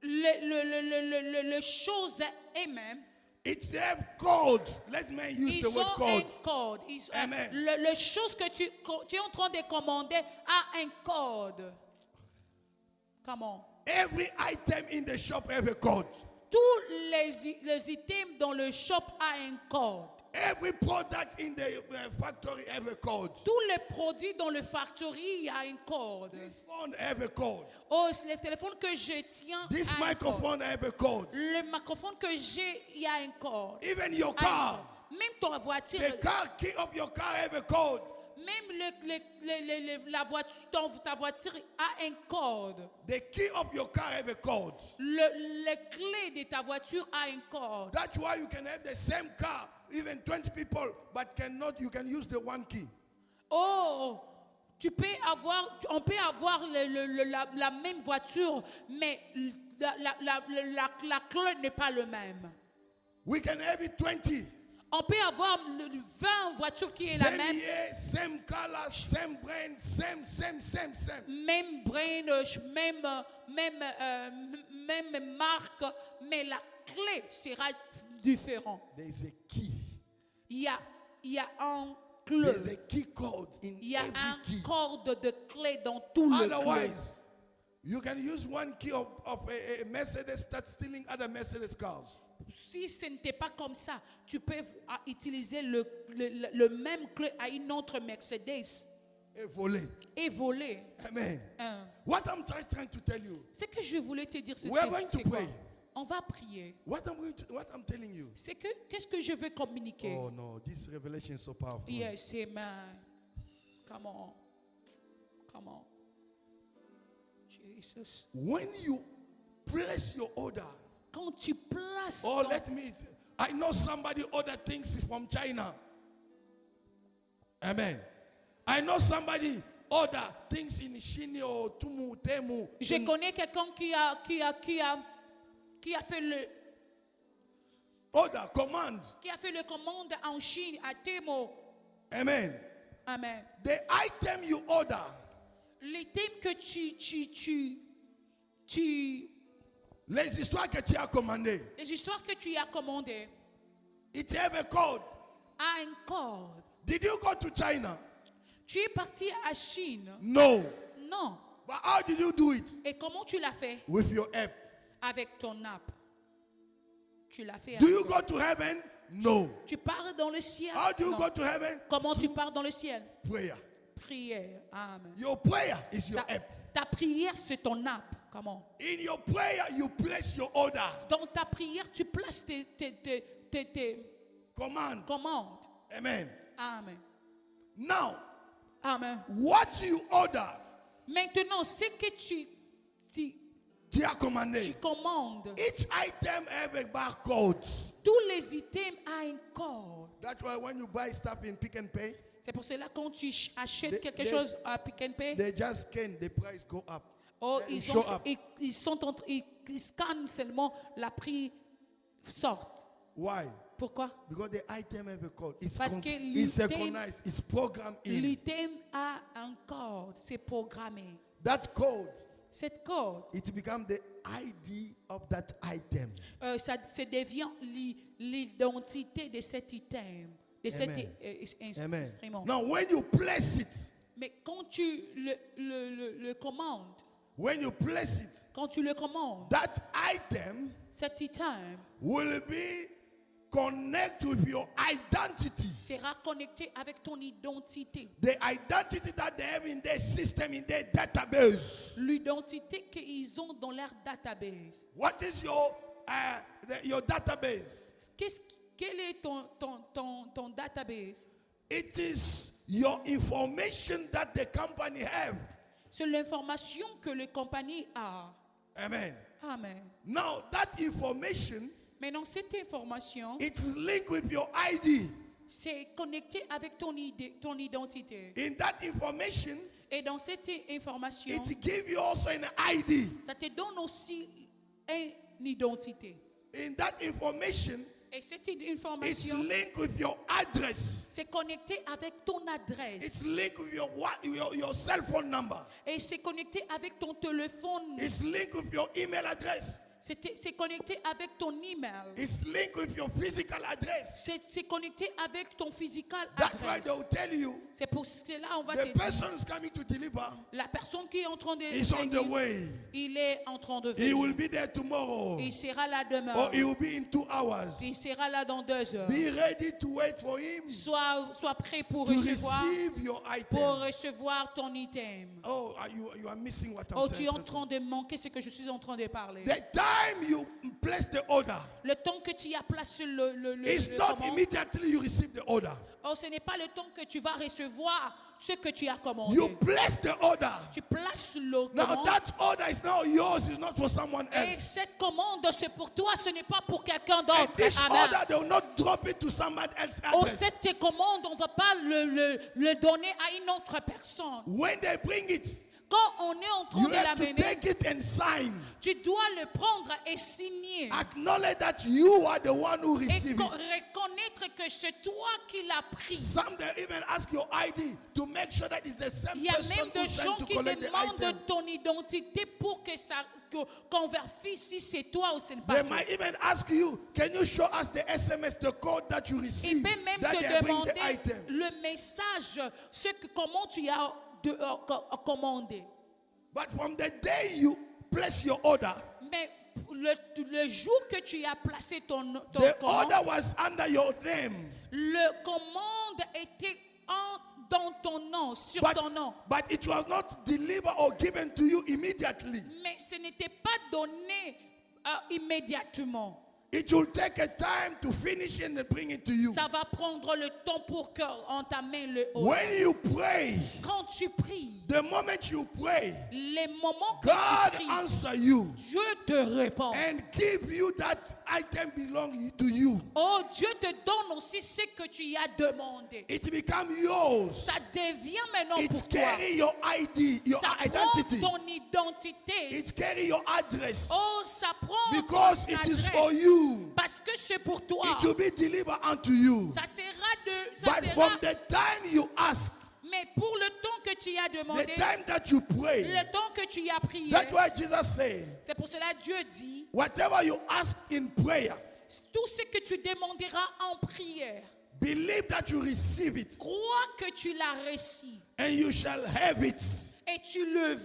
Le chose est même. it's a code. Let me use the Ils word ont code. un code. Amen. Le chose que tu es en train de commander a un code. Comment? Every item in the shop have a code. Tous les items dans le shop a un code. Every product in the factory have a code. Tous les produits dans le factory, il y a un code. This phone have a code. Oh, le téléphone que je tiens This a un code. microphone have a code. Le microphone que j'ai, il y a un code. Even your A un car. code. Même ta voiture, The car key of your car have a code. même ta voiture a un code. The key of your car have a code. Les clés de ta voiture a un code. That's why you can have the same car, even 20 people, but you can use the one key. Oh, on peut avoir la même voiture, mais la clé n'est pas le même. We can have it 20. On peut avoir 20 voitures qui est la Same même. year, same color, same brand, same. Même brand, même marque, mais la clé sera différente. There's a key. Il y a un There's clé. a key code in Il y a every un key. code de clé dans tout le clé. Otherwise, you can use one key of a Mercedes, start stealing other Mercedes cars. Si ce n'était pas comme ça, tu peux utiliser le même clé à une autre Mercedes Et voler. et voler. Amen. Hein. What I'm trying to tell you, Ce que je voulais te dire, c'est We are going to quoi? pray. On va prier. what I'm telling you. C'est que qu'est-ce que je veux communiquer? Oh no, this revelation is so powerful. Yes, amen. Come on. Come on. Jesus. When you place your order, Quand tu places oh, ton- let me. I know somebody order things from China. Amen. I know somebody order things in Chine or Tumu, Temu. Je connais quelqu'un qui a fait le Order, command. commande en Chine à Temo. Amen. Amen. The item you order, L'item que tu les histoires que tu as commandées, les histoires que tu as commandées it have a code. a un code. Did you go to China? Tu es parti à Chine? No. Non. But how did you do it? Et comment tu l'as fait? With your app. Avec ton app. Tu l'as fait. Do you go to heaven? No. Tu pars dans le ciel. How do you Non. go to heaven? Comment tu pars dans le ciel? Prayer. Prière. Amen. Your prayer is your help. Ta prière, c'est ton nappe. Comment? In your prayer, you place your order. Dans ta prière, tu places tes Command. commandes. Amen. Amen. Now, Amen. what you order, Maintenant, ce que tu as commandé. tu commandes, Each item have a barcode. tous les items ont un code. That's why when you buy stuff in Pick and Pay, C'est pour cela quand tu achètes They- quelque they- chose à Pick and Pay, they just scan, the price go up. oh, It ils show scannent up. ils scannent seulement la prix sorte. Why? Pourquoi? Because the item have a code. Parce que It's l'item- synchronized. It's programmed in. L'item a un code, c'est programmé. That code, Cette code, it becomes the ID of that item. ça devient l'identité de cet item, de cet Amen. Amen. instrument. Now, when you place it, Mais quand tu le commandes, when you place it, quand tu le commandes, that item cet item will be connected with your identity. sera connecté avec ton identité. The identity that they have in their system, in their database. L'identité qu'ils ont dans leur database. What is your database? Quel est ton database? It is your information that the company have. C'est l'information que la compagnie a. Amen. Amen. Now that information, Maintenant, cette information, it's linked with your ID. c'est connecté avec ton identité. In that information, Et dans cette information, it gives you also an ID. ça te donne aussi une identité. In that information, Et cette it's information, linked with your address. c'est connecté avec ton It's adresse. linked with your cell phone number. Et c'est connecté avec ton téléphone. It's linked with your email address. C'est connecté avec ton email. It's linked with your physical address. C'est connecté avec ton physical That's why adresse. they'll tell you C'est pour cela on va the te person dire. is coming to deliver La personne qui est en train de is on the venir, way. il est en train de He venir. will be there tomorrow. Il sera là demain. Or he will be in 2 hours. Il sera là dans 2 heures. Be ready to wait for him Sois prêt pour to recevoir receive your item. ton item. Oh, you are missing what I'm Oh, tu es en saying. train de manquer ce que je suis en train de parler. The time you place the order, Le temps que tu as placé le it's not commande, immediately you receive the order. oh, ce n'est pas le temps que tu vas recevoir ce que tu as commandé. You place the order. Tu places le Now commande. that order is now yours, it's not for someone Et else. cette commande, c'est pour toi, ce n'est pas pour quelqu'un And d'autre. this Amen. order, they will not drop it to someone else's Oh, address. cette commande, on ne va pas le donner à une autre personne. When they bring it, Quand on est en train you de have to l'amener, take it and sign. tu dois le prendre et signer. Acknowledge that you are the one who Et received it. reconnaître que c'est toi qui l'as pris. Some they even ask your ID to make sure that it's the same Il y a person même who des sent gens to qui collect the demandent item. ton identité pour qu'on vérifie si c'est toi ou ce n'est They pas toi. might even ask you, can you show us the SMS, the code that you Il received, peut même that te they bring demander the item. le message, comment tu as commandé. But from the day you place your order, Mais le jour que tu as placé ton the commande, order was under your name. le commande était dans ton nom, sur ton nom. But it was not delivered or given to you immediately. Mais ce n'était pas donné immédiatement. It will take a time to finish and bring it to you. Ça va prendre le temps pour qu'on t'amène le haut. When you pray, Quand tu pries, the moment you pray, les moments que God tu pries, answer you Dieu te répond. and give you that item belong to you. Oh, Dieu te donne aussi ce que tu y as demandé. It become yours. Ça devient maintenant It pour toi. carry your ID, your Ça identity. prend ton identité. It carry your address. Oh, ça prend Because ton it is adresse. for you. Parce que c'est pour toi. It will be delivered unto you. Ça sera But from the time you ask, mais pour le temps que tu as the demandé, time that you pray, le temps que tu as prié, that's why Jesus said, c'est pour cela que Dieu dit, whatever you ask in prayer, tout ce que tu demanderas en prière, believe that you receive it, crois que tu l'as reçu and you shall have it. et tu le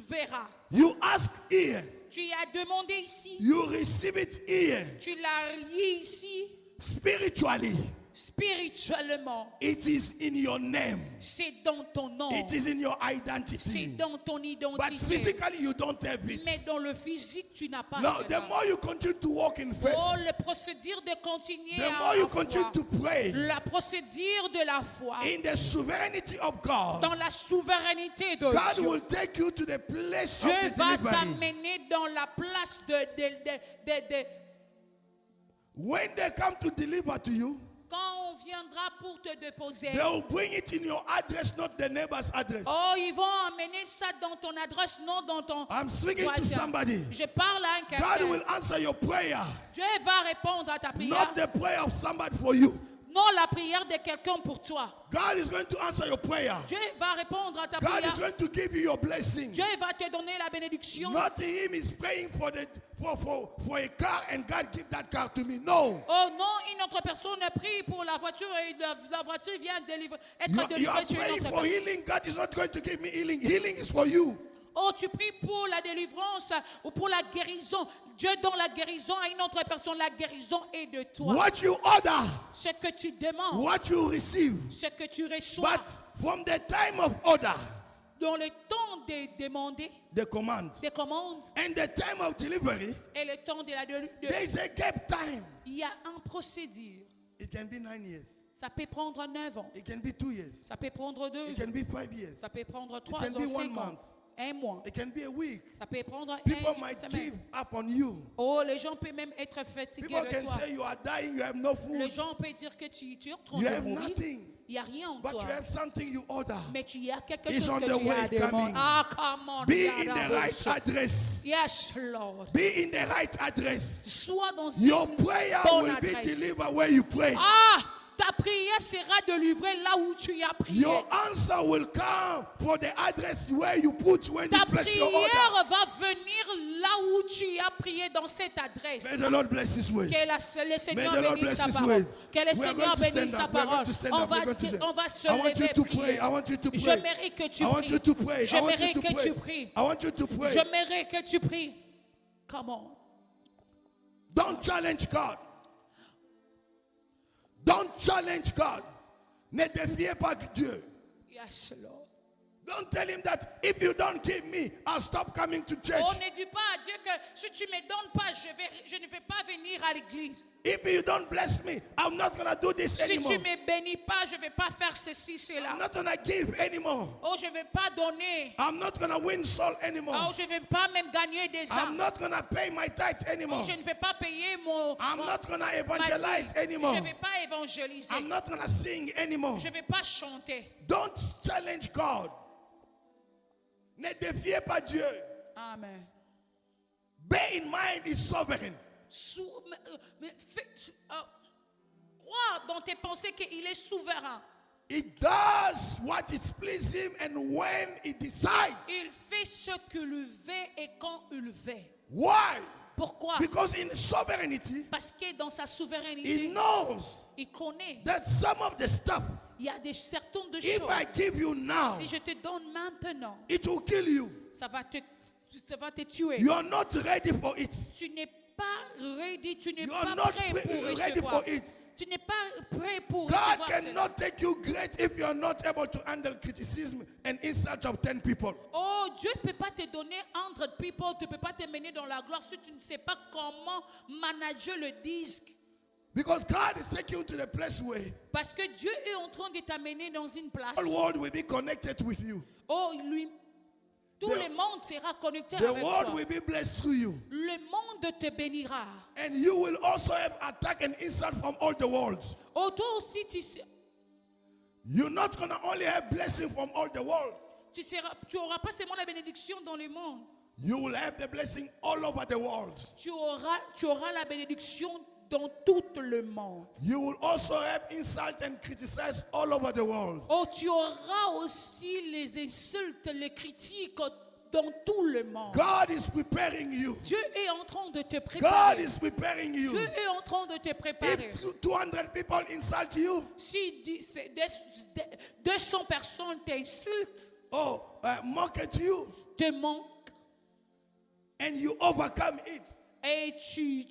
verras. You ask here, Tu as demandé ici. You receive it here. Tu l'as lié ici. Spiritually, Spirituellement, it is in your name. c'est dans ton nom. It is in your C'est identity. dans ton But identité. physically, you don't have Mais it. dans le physique, tu n'as pas No, cela. the more you continue to walk in faith, Oh, le procédure de continuer the à more you la foi. continue to pray La procédure de la foi. in the sovereignty of God, Dans la souveraineté de God Dieu. will take you to the place Dieu of the va delivery. t'amener dans la place de. When they come to deliver to you, Quand on viendra pour te déposer. they will bring it in your address, not the neighbor's address. Oh, ils vont amener ça dans ton adresse, non dans ton I'm speaking to voisin. somebody. Je parle à un God quelqu'un. will answer your prayer, Dieu va répondre à ta prière. not the prayer of somebody for you. Non la prière de quelqu'un pour toi. God is going to answer your prayer. Dieu va répondre à ta God prière. is going to give you your blessing. Dieu va te donner la bénédiction. Not him is praying for a car and God give that car to me. No. Oh non, une autre personne prie pour la voiture et la voiture vient être You are délivrée sur une praying autre for personne. healing. God is not going to give me healing. Healing is for you. Oh, tu pries pour la délivrance ou pour la guérison. Dieu donne la guérison à une autre personne. La guérison est de toi. What you order, Ce que tu demandes, what you receive. ce que tu reçois. But from the time of order, Dans le temps de demander the command, des commandes and the time of delivery, et le temps de la there is a gap time. il y a un procédure. It can be 9 years. Ça peut prendre 9 ans. It can be 2 years. Ça peut prendre 2 It ans. can be 5 years. Ça peut prendre 3 can ans, be 1 5 ans. month. Un mois. It can be a week. Ça peut prendre People une might semaine. give up on you. Oh, les gens peuvent même être fatigués People de can toi. say you are dying, you have no Les food, gens peuvent dire que tu es en train you de have mourir. nothing, Il n'y a rien en but toi. you have something you order. Mais tu as quelque It's chose on que the tu way as demandé. coming. Ah, come on. Be in the Yadabo. right address. Yes, Lord. Be in the right address. Sois dans Your une prayer bonne will be adresse. delivered where you pray. Ah, ta prière sera délivrée là où tu as prié. Your answer will come for the address where you put when you Ta place your order. prière va venir là où tu as prié dans cette adresse. May the Lord bless His way. Que le Seigneur May the Lord bénisse bless sa His parole. way. Que le We are Seigneur going to bénisse stand sa up. We are parole. going to stand On up. We are va, going to stand on va se I want you lever to prier. pray. I want you to pray. J'aimerais que tu I want you to pries. pray. I want you J'aimerais to que pray. tu pries. I want you to pray. J'aimerais que tu pries. Come on. Don't challenge God. Don't challenge God. Ne défiez pas Dieu. Yes, Lord. Don't tell him that if you don't give me, I'll stop coming to church. On ne dit pas à Dieu que si tu ne me donnes pas, je ne vais pas venir à l'église. If you don't bless me, I'm not going to do this Si anymore. tu ne me bénis pas, je ne vais pas faire ceci, cela. I'm not going to give anymore. Oh, je ne vais pas donner. I'm not going to win soul anymore. Oh, je ne vais pas même gagner des I'm âmes. not going to pay my tithe Oh, anymore. je ne vais pas payer mon. I'm mon- not going to ma evangelize dîme. anymore. Je ne vais pas évangéliser. I'm not going to sing anymore. Je ne vais pas chanter. Don't challenge God. Ne défiez pas Dieu. Amen. Bear in mind He's sovereign. Crois dans tes pensées qu'il est souverain. He does what it pleases Him and when He decides. Il fait ce qu'il veut et quand il veut. Why? Pourquoi? Because in sovereignty, Parce que dans sa He souveraineté, knows il connaît. that some of the stuff, Il y a certaines de if I choses. give you now, Si je te donne maintenant, it will kill you. ça va te tuer. You are not ready for it. Tu n'es pas ready, tu n'es You pas are not prêt pour ready recevoir. for it. Tu n'es pas prêt pour God recevoir cela. cannot take you great if you are not able to handle criticism and insult of 10 people. Oh, Dieu ne peut pas te donner 100 people, tu ne peux pas te mener dans la gloire si tu ne sais pas comment manager le disque. Because God is taking you to the place where Parce que Dieu est en train de t'amener dans une place. the world will be connected with you. Oh, tout The- le monde sera connecté The avec world toi. will be blessed through you. Le monde te bénira. And you will also have attack and insult from all the world. Oh, toi aussi, tu You're not going to only have blessing from all the world. tu auras pas seulement la bénédiction dans le monde. You will have the blessing all over the world. Tu auras la bénédiction dans tout le monde. You will also have insult and criticize all over the world. Oh, tu auras aussi les insultes, les critiques dans tout le monde. God is preparing you. Dieu est en train de te God préparer. is preparing Dieu you. est en train de te préparer. If 200 people insult you, Si 200 personnes t'insultent, mock at you, te manquent, and you overcome it. Et tu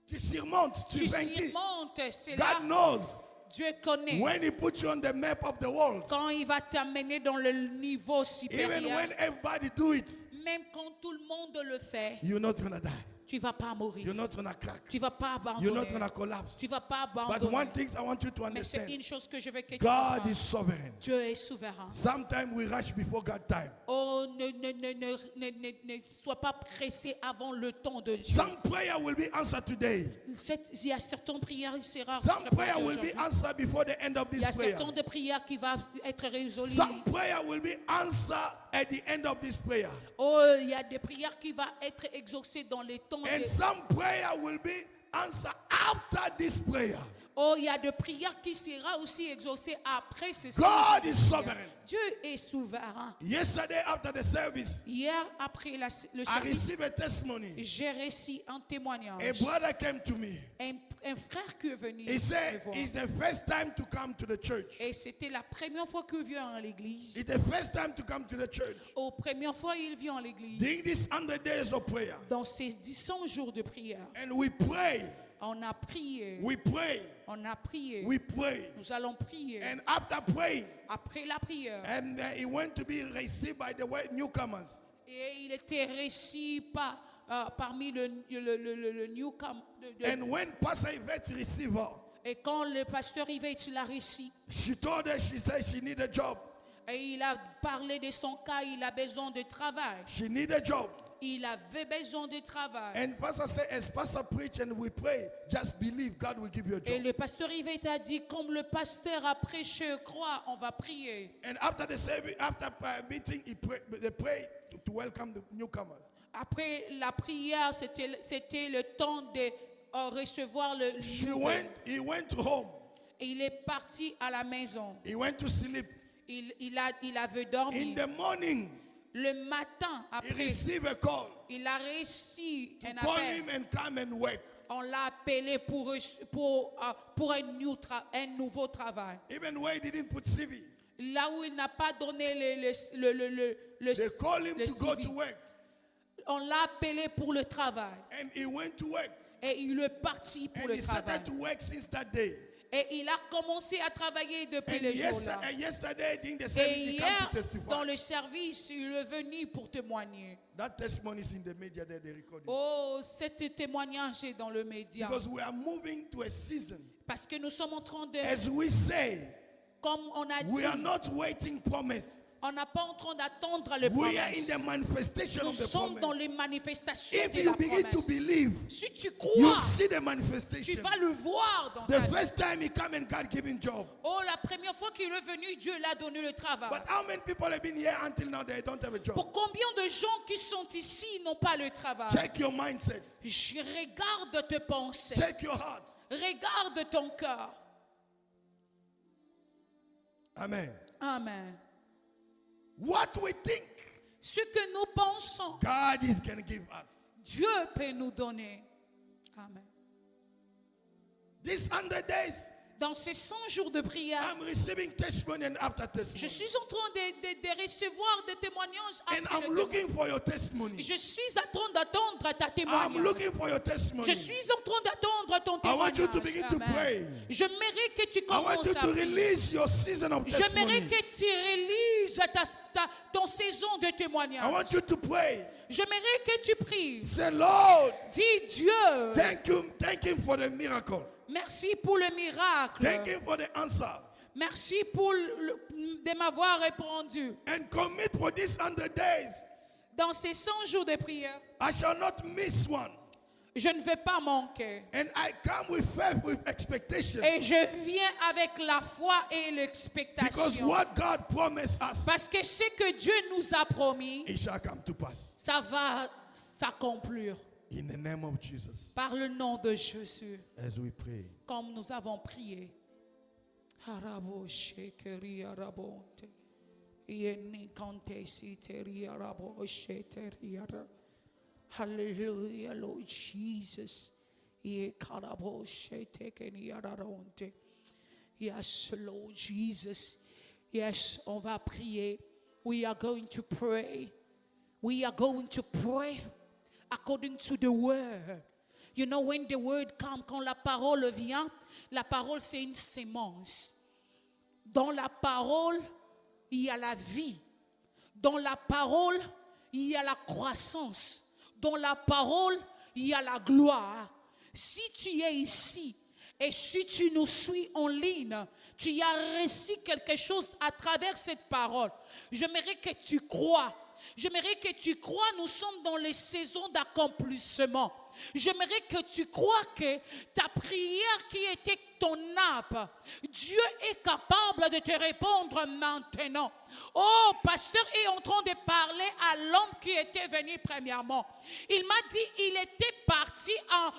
Tu surmontes, tu vainquis. surmontes cela. God knows Dieu connaît. when He puts you on the map of the world. Quand il va t'amener dans le niveau Even supérieur, when everybody do it, même quand tout le monde le fait, you're not gonna die. tu vas pas mourir. You're not gonna crack. Tu vas pas You're not abandonner. gonna collapse. Tu vas pas But abandonner. one thing I want you to Mais c'est understand: une chose que je veux que tu God comprennes. is sovereign. Dieu est souverain. Sometimes we rush before God time. Oh, ne sois pas pressé avant le temps de Dieu. Some prayer will be answered today. Il y a certaines prières qui seront Some prayer répondues will be aujourd'hui. answered before the end of Il y this a prayer. certaines de prières qui vont être résolues. Some prayer will be answered at the end of this prayer. Oh, il y a des prières qui vont être exaucées dans les temps. And some prayer will be answered after this prayer. Oh, il y a des prières qui seront aussi exaucées après ce God is sovereign. Dieu est souverain. Yesterday after the service, Hier, après le I service, received a testimony. j'ai reçu un témoignage. A brother came to me. Un frère qui est venu He me said voir. it's the first time to come to the church. Et c'était la première fois qu'il vient à l'église. It's the first time to come to the church. Aux premières fois, il vient à l'église. During these 100 days of prayer. Dans ces 100 jours de prière, And we pray. on a prié. We pray. On a prié. We pray. Nous allons prier. And after praying, Après la prière, and he went to be received by the newcomers. et il était reçu parmi le newcomer. And when Pastor Yvette received her, Et quand le pasteur Yvette l'a reçu, she told her, she said she need a job. et il a parlé de son cas, il a besoin de travail. She need a job. Il avait besoin de travail. And Pastor said, as Pastor preach and we pray, just believe God will give you a Et job. le pasteur Yvette a dit, comme le pasteur a prêché, crois, on va prier. And after the service, after meeting, they pray to welcome the newcomers. Après la prière, c'était le temps de recevoir le nouvel. He went home. Et il est parti à la maison. He went to sleep. Il avait In dormi. the morning, Le matin, he après, received a call il a reçu to un call appel. him and come and work. On l'a appelé pour un nouveau travail. Even where he didn't put CV, Là où il n'a pas donné le they called him to go CV. to work. On l'a appelé pour le travail. And he went to work. Et il est parti pour And le he travail. started to work since that day. Et il a commencé à travailler depuis And le jour-là. yesterday, during the Et service, he came hier, to testify. dans le service, il est venu pour témoigner. That testimony is in the media there, they recorded. Oh, cet témoignage est dans le média. Because we are moving to a season. Parce que nous sommes en train de, As we say, comme on a we dit, are not waiting promise. on n'a pas en train d'attendre les We are in promesses. the manifestation Nous of the sommes dans promise. les manifestations If de you la begin to promesse. believe, Si tu you crois, see the tu manifestation. vas le voir dans The ta vie. first time he come and God gave him job. Oh, la première fois qu'il est venu, Dieu l'a donné le travail. But how many people have been here until now they don't have a job? Pour combien de gens qui sont ici n'ont pas le travail? Check your mindset. Je regarde tes pensées. Check your heart. Regarde ton cœur. Amen. Amen. What we think, Ce que nous pensons, God is going to give us. Dieu peut nous donner. Amen. These 100 days, Dans ces 100 jours de prière, I'm receiving testimony and after je testimony. suis en train de recevoir des témoignages. And après I'm le looking for your testimony. Je suis en train d'attendre ta I'm témoignage. looking for your testimony. Je suis en train d'attendre ton I want you témoignage. to begin to Amen. pray. J'aimerais que tu I want you commences à to prier. release your season of J'aimerais testimony. que tu réalises ton saison de I témoignage. want you to pray. J'aimerais que tu pries. Say, Lord, Dis Dieu, thank him for the miracle. merci pour le miracle. Thank him for the answer. Merci de m'avoir répondu. And commit for these 100 days. Dans ces 100 jours de prière, I shall not miss one. je ne vais pas manquer. And I come with faith, with expectation. Et je viens avec la foi et Because l'expectation. what God promised us, Parce que ce que Dieu nous a promis, it shall come to pass. ça va s'accomplir. In the name of Jesus, Par le nom de Jésus, as we pray. comme nous avons prié. Harabo shekeri arabonte. Yeni kante siteri arabo sheteri ara. Hallelujah, Lord Jesus. Ye karabo shetekeni araronte. Yes, Lord Jesus. Yes, on va prier. We are going to pray. we are going to pray according to the word. You know, when the word comes, quand la parole vient, la parole c'est une sémence. Dans la parole, il y a la vie. Dans la parole, il y a la croissance. Dans la parole, il y a la gloire. Si tu es ici et si tu nous suis en ligne, tu as reçu quelque chose à travers cette parole. J'aimerais que tu crois. J'aimerais que tu crois, nous sommes dans les saisons d'accomplissement. J'aimerais que tu crois que ta prière qui était ton nappe, Dieu est capable de te répondre maintenant. Oh, pasteur est en train de parler à l'homme qui était venu premièrement. Il m'a dit, il était parti à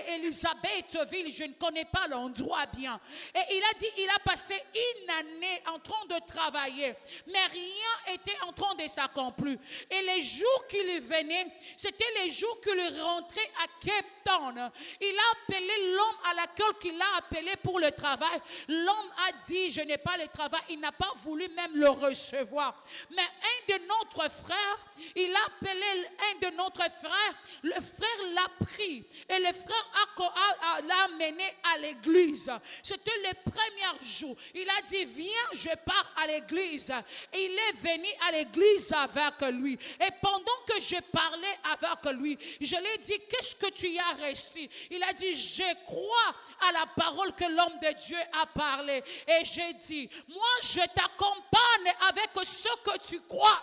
Elisabethville, je ne connais pas l'endroit bien. Et il a dit, il a passé une année en train de travailler, mais rien était en train de s'accomplir. Et les jours qu'il venait, c'était les jours qu'il rentrait à Cape Town. Il a appelé l'homme à laquelle il a appelé pour le travail. L'homme a dit, je n'ai pas le travail. Il n'a pas voulu même le recevoir. Mais un de notre frères, il a appelé un de notre frères. Le frère l'a pris et le frère l'a amené à l'église. C'était le premier jour. Il a dit, viens, je pars à l'église. Et il est venu à l'église avec lui. Et pendant que je parlais avec lui, je lui ai dit, qu'est-ce que tu as reçu? Il a dit, je crois à la parole que l'homme de Dieu a parlé. Et j'ai dit, moi je t'accompagne avec ce que tu crois.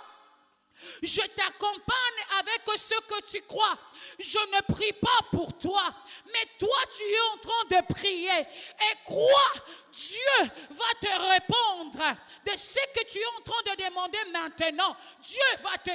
Je t'accompagne avec ce que tu crois. Je ne prie pas pour toi, mais toi tu es en train de prier et crois, Dieu va te répondre de ce que tu es en train de demander maintenant. Dieu va te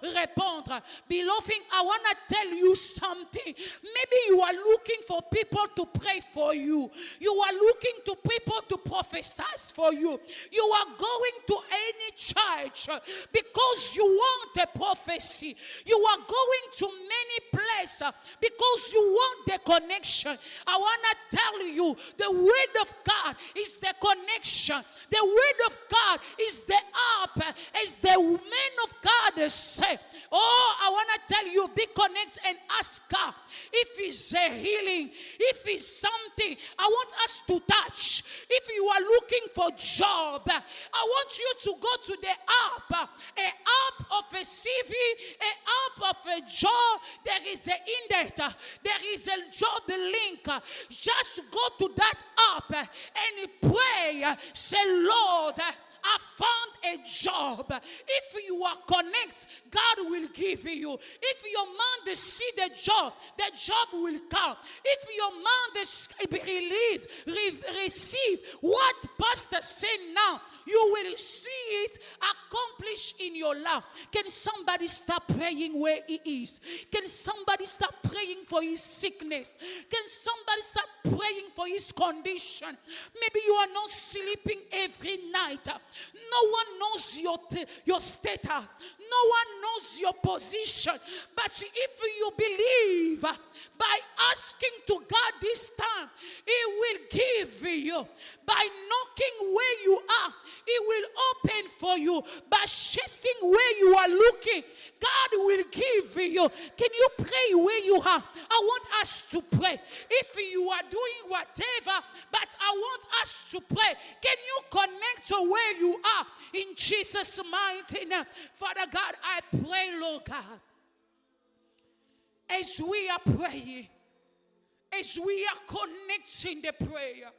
répondre. Beloved, I want to tell you something. Maybe you are looking for people to pray for you. You are looking to people to prophesy for you. You are going to any church because you want a prophecy. You are going to many places because you want the connection. I want to tell you, the word of God is the connection. The word of God is the app, as the man of God say. Oh, I want to tell you, be connected and ask God if it's a healing, if it's something. I want us to touch. If you are looking for job, I want you to go to the app, an app of a CV, an app of a job. There is an index, there is a job link. Just go to that app and pray. Say, Lord, I found a job. If you are connected, God will give you. If your mind see the job will come. If your mind receive what pastor said now, you will see it accomplished in your life. Can somebody start praying where he is? Can somebody start praying for his sickness? Can somebody start praying for his condition? Maybe you are not sleeping every night. No one knows your status. No one knows your position. But if you believe by asking to God this time, He will give you. By knocking where you are, He will open for you. By chasing where you are looking, God will give you. Can you pray where you are? I want us to pray. If you are doing whatever, but I want us to pray. Can you connect to where you are? In Jesus' mighty name. Father God, I pray, Lord God, as we are praying, as we are connecting the prayer,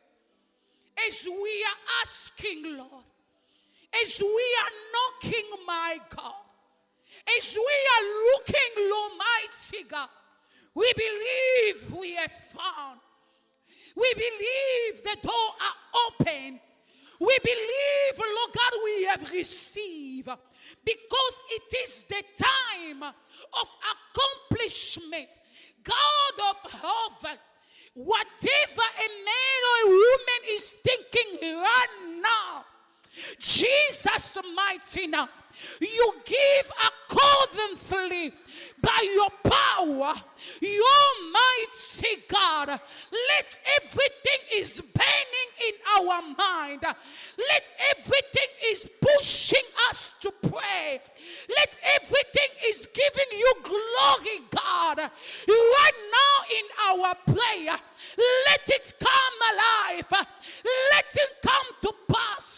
as we are asking, Lord, as we are knocking, my God, as we are looking, Lord, mighty God, we believe we have found. We believe the door are open. We believe, Lord God, we have received, because it is the time of accomplishment. God of heaven, whatever a man or a woman is thinking right now, Jesus' mighty name, you give accordingly by your power, your mighty God. Let everything is burning in our mind. Let everything is pushing us to pray. Let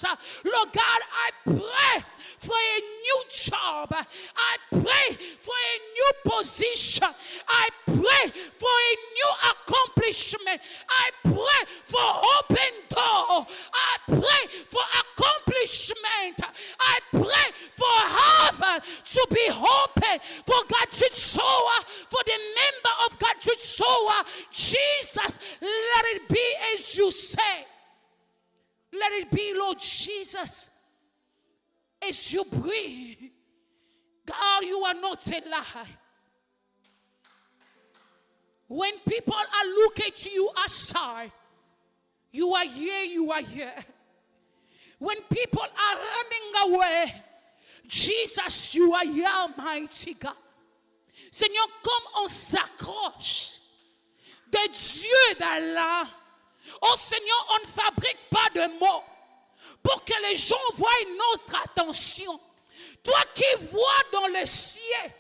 house. Lord God, I pray for a new job. I pray for a new position. I pray for a new accomplishment. I pray for open door. I pray for accomplishment. I pray for heaven to be open for God's sower, for the member of God's sower. Jesus, let it be as you say. Let it be, Lord Jesus, as you breathe. God, you are not a lie. When people are looking to you aside, you are here, you are here. When people are running away, Jesus, you are here, mighty God. Seigneur, comme on s'accroche de Dieu d'Allah, oh Seigneur, on ne fabrique pas de mots pour que les gens voient notre attention. Toi qui vois dans le ciel,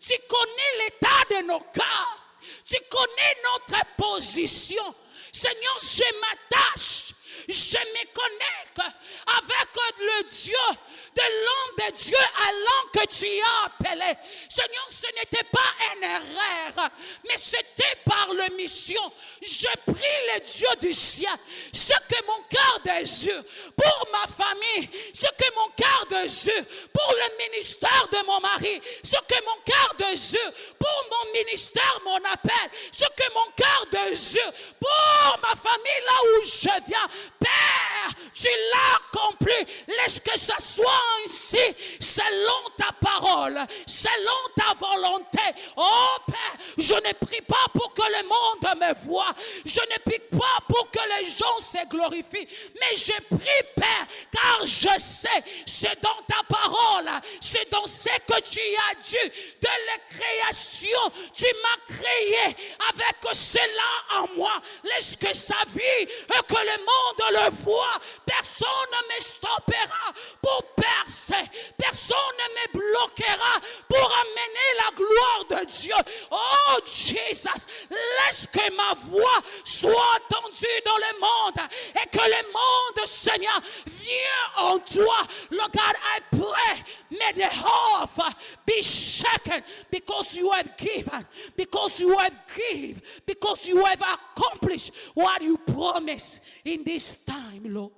tu connais l'état de nos cœurs, tu connais notre position. Seigneur, je m'attache, je me connecte avec le Dieu de l'homme de Dieu à l'homme que tu as appelé. Seigneur, ce n'était pas une erreur, mais c'était par la mission. Je prie le Dieu du ciel, ce que mon cœur désire pour ma famille, ce que mon cœur désire pour le ministère de mon mari, ce que mon cœur désire pour mon ministère, mon appel, ce que mon cœur désire pour ma famille là où je viens. Père, tu l'as accompli. Laisse que ça soit ainsi, selon ta parole, selon ta volonté. Oh Père, je ne prie pas pour que le monde me voie. Je ne prie pas pour que les gens se glorifient. Mais je prie, Père, car je sais, c'est dans ta parole, c'est dans ce que tu as dit de la création. Tu m'as créé avec cela en moi. Laisse que sa vie et que le monde le voit. Personne ne me stoppera pour percer. Personne ne me bloquera pour amener la gloire de Dieu. Oh Jesus, laisse que ma voix soit entendue dans le monde et que le monde, Seigneur, vienne en toi. Lord God, I pray, may the earth be shaken because you have given, because you have given, because you have accomplished what you promised in this time, Lord.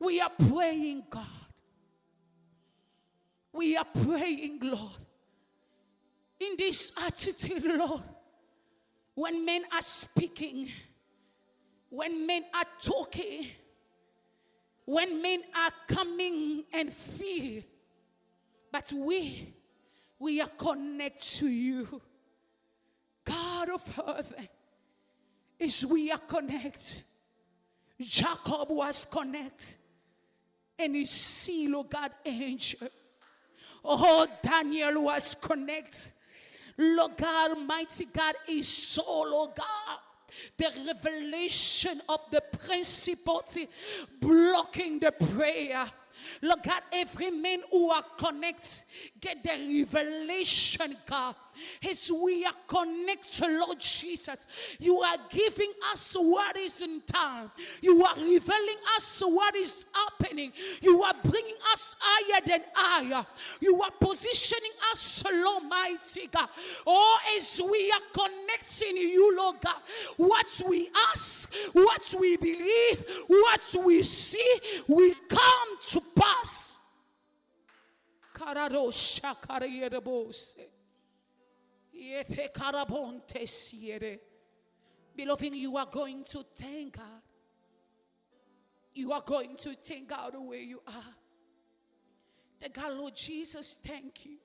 We are praying, God. We are praying, Lord. In this attitude, Lord, when men are speaking, when men are talking, when men are coming and feel, but we are connected to you, God of heaven. As we are connected, Jacob was connected, and he see, Lord God, angel. Oh, Daniel was connected. Lord God, mighty God, is so, Lord God, the revelation of the principality blocking the prayer. Lord God, every man who are connected, get the revelation, God. As we are connected, Lord Jesus, you are giving us what is in time. You are revealing us what is happening. You are bringing us higher than higher. You are positioning us, Lord mighty God. Oh, as we are connecting you, Lord God, what we ask, what we believe, what we see, will come to pass. Beloved, you are going to thank God. You are going to thank God the way you are. Thank God, Lord Jesus, thank you.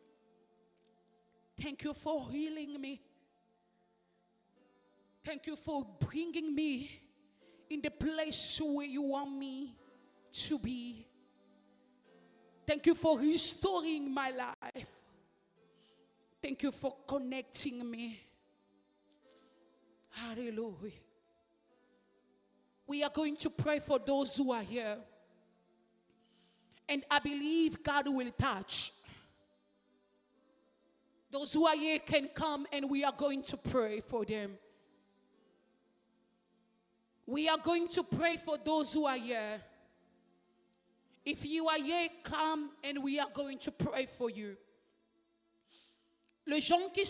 Thank you for healing me. Thank you for bringing me in the place where you want me to be. Thank you for restoring my life. Thank you for connecting me. Hallelujah. We are going to pray for those who are here. And I believe God will touch. Those who are here can come and we are going to pray for them. We are going to pray for those who are here. If you are here, come and we are going to pray for you. Les gens qui